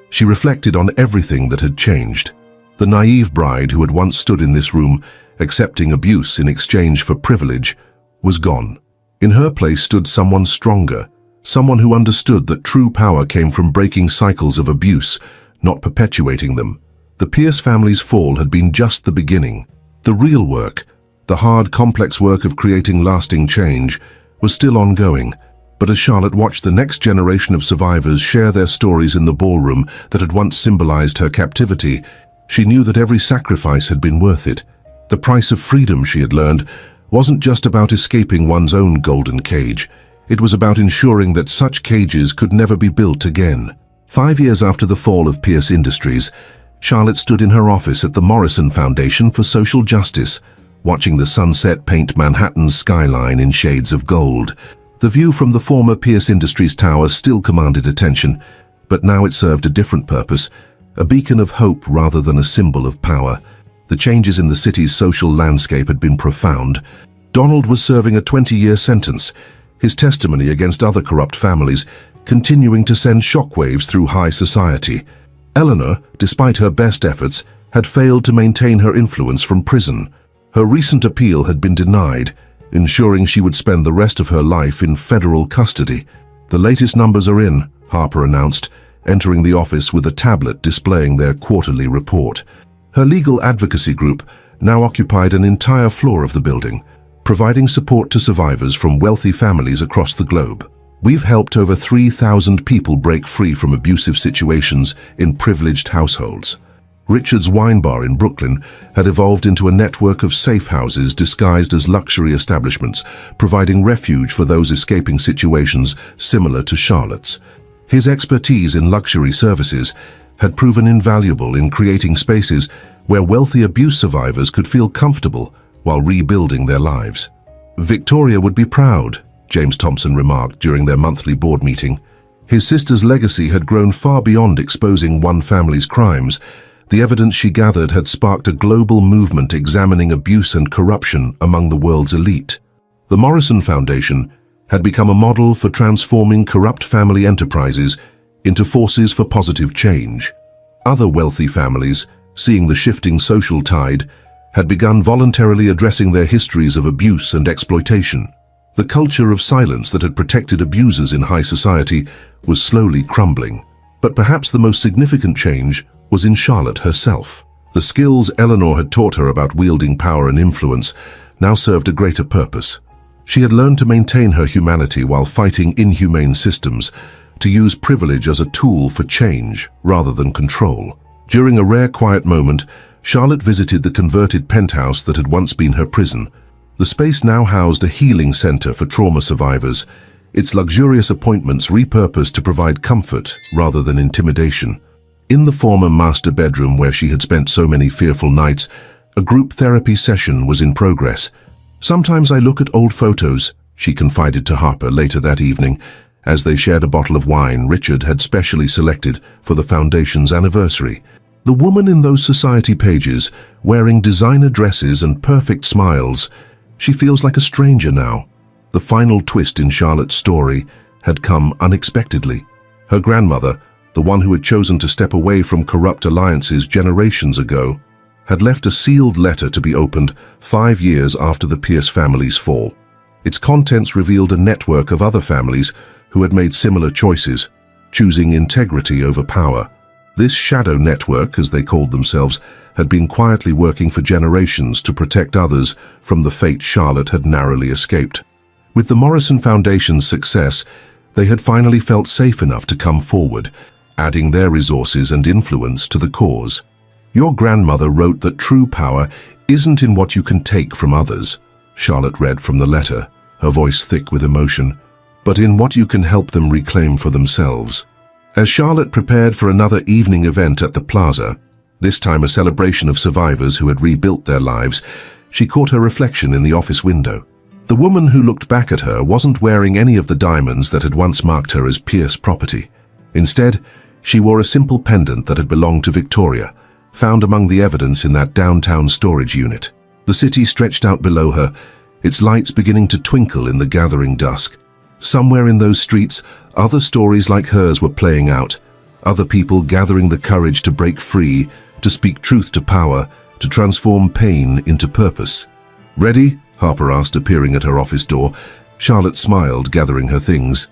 she reflected on everything that had changed. The naive bride who had once stood in this room, accepting abuse in exchange for privilege, was gone. In her place stood someone stronger, someone who understood that true power came from breaking cycles of abuse, not perpetuating them. The Pierce family's fall had been just the beginning. The real work, the hard, complex work of creating lasting change, was still ongoing. But as Charlotte watched the next generation of survivors share their stories in the ballroom that had once symbolized her captivity, she knew that every sacrifice had been worth it. The price of freedom, she had learned, wasn't just about escaping one's own golden cage. It was about ensuring that such cages could never be built again. 5 years after the fall of Pierce Industries, Charlotte stood in her office at the Morrison Foundation for Social Justice, watching the sunset paint Manhattan's skyline in shades of gold. The view from the former Pierce Industries tower still commanded attention, but now it served a different purpose, a beacon of hope rather than a symbol of power. The changes in the city's social landscape had been profound. Donald was serving a 20-year sentence, his testimony against other corrupt families continuing to send shockwaves through high society. Eleanor, despite her best efforts, had failed to maintain her influence from prison. Her recent appeal had been denied, ensuring she would spend the rest of her life in federal custody. "The latest numbers are in," Harper announced, entering the office with a tablet displaying their quarterly report. Her legal advocacy group now occupied an entire floor of the building, providing support to survivors from wealthy families across the globe. "We've helped over 3,000 people break free from abusive situations in privileged households." Richard's Wine Bar in Brooklyn had evolved into a network of safe houses disguised as luxury establishments, providing refuge for those escaping situations similar to Charlotte's. His expertise in luxury services had proven invaluable in creating spaces where wealthy abuse survivors could feel comfortable while rebuilding their lives. "Victoria would be proud," James Thompson remarked during their monthly board meeting. His sister's legacy had grown far beyond exposing one family's crimes. The evidence she gathered had sparked a global movement examining abuse and corruption among the world's elite. The Morrison Foundation had become a model for transforming corrupt family enterprises into forces for positive change. Other wealthy families, seeing the shifting social tide, had begun voluntarily addressing their histories of abuse and exploitation. The culture of silence that had protected abusers in high society was slowly crumbling. But perhaps the most significant change was in Charlotte herself. The skills Eleanor had taught her about wielding power and influence now served a greater purpose. She had learned to maintain her humanity while fighting inhumane systems, to use privilege as a tool for change rather than control. During a rare quiet moment, Charlotte visited the converted penthouse that had once been her prison. The space now housed a healing center for trauma survivors, its luxurious appointments repurposed to provide comfort rather than intimidation. In the former master bedroom where she had spent so many fearful nights, a group therapy session was in progress. "Sometimes I look at old photos," she confided to Harper later that evening, as they shared a bottle of wine Richard had specially selected for the Foundation's anniversary. The woman in those society pages, wearing designer dresses and perfect smiles, she feels like a stranger now. The final twist in Charlotte's story had come unexpectedly. Her grandmother, the one who had chosen to step away from corrupt alliances generations ago, had left a sealed letter to be opened 5 years after the Pierce family's fall. Its contents revealed a network of other families who had made similar choices, choosing integrity over power. This shadow network, as they called themselves, had been quietly working for generations to protect others from the fate Charlotte had narrowly escaped. With the Morrison Foundation's success, they had finally felt safe enough to come forward, adding their resources and influence to the cause. "Your grandmother wrote that true power isn't in what you can take from others," Charlotte read from the letter, her voice thick with emotion, "but in what you can help them reclaim for themselves." As Charlotte prepared for another evening event at the plaza, this time a celebration of survivors who had rebuilt their lives, she caught her reflection in the office window. The woman who looked back at her wasn't wearing any of the diamonds that had once marked her as Pierce property. Instead, she wore a simple pendant that had belonged to Victoria, found among the evidence in that downtown storage unit. The city stretched out below her, its lights beginning to twinkle in the gathering dusk. Somewhere in those streets, other stories like hers were playing out, other people gathering the courage to break free, to speak truth to power, to transform pain into purpose. "Ready?" Harper asked, appearing at her office door. Charlotte smiled, gathering her things.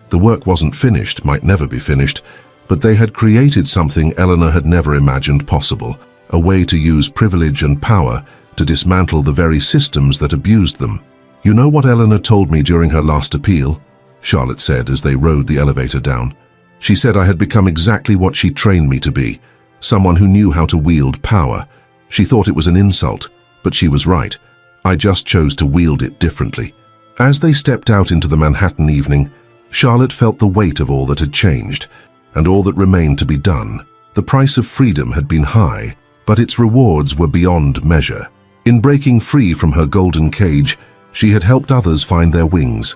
The work wasn't finished, might never be finished, but they had created something Eleanor had never imagined possible, a way to use privilege and power to dismantle the very systems that abused them. "You know what Eleanor told me during her last appeal?" Charlotte said as they rode the elevator down. "She said I had become exactly what she trained me to be, someone who knew how to wield power. She thought it was an insult, but she was right. I just chose to wield it differently." As they stepped out into the Manhattan evening, Charlotte felt the weight of all that had changed, and all that remained to be done. The price of freedom had been high, but its rewards were beyond measure. In breaking free from her golden cage, she had helped others find their wings.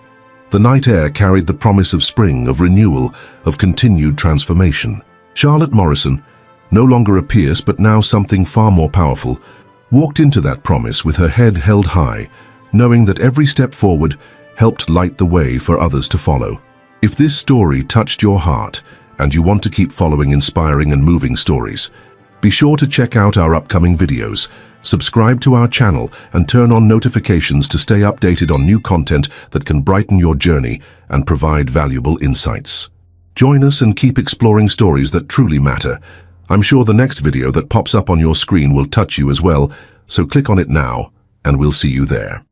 The night air carried the promise of spring, of renewal, of continued transformation. Charlotte Morrison, no longer a Pierce but now something far more powerful, walked into that promise with her head held high, knowing that every step forward helped light the way for others to follow. If this story touched your heart and you want to keep following inspiring and moving stories, be sure to check out our upcoming videos, subscribe to our channel, and turn on notifications to stay updated on new content that can brighten your journey and provide valuable insights. Join us and keep exploring stories that truly matter. I'm sure the next video that pops up on your screen will touch you as well, so click on it now, and we'll see you there.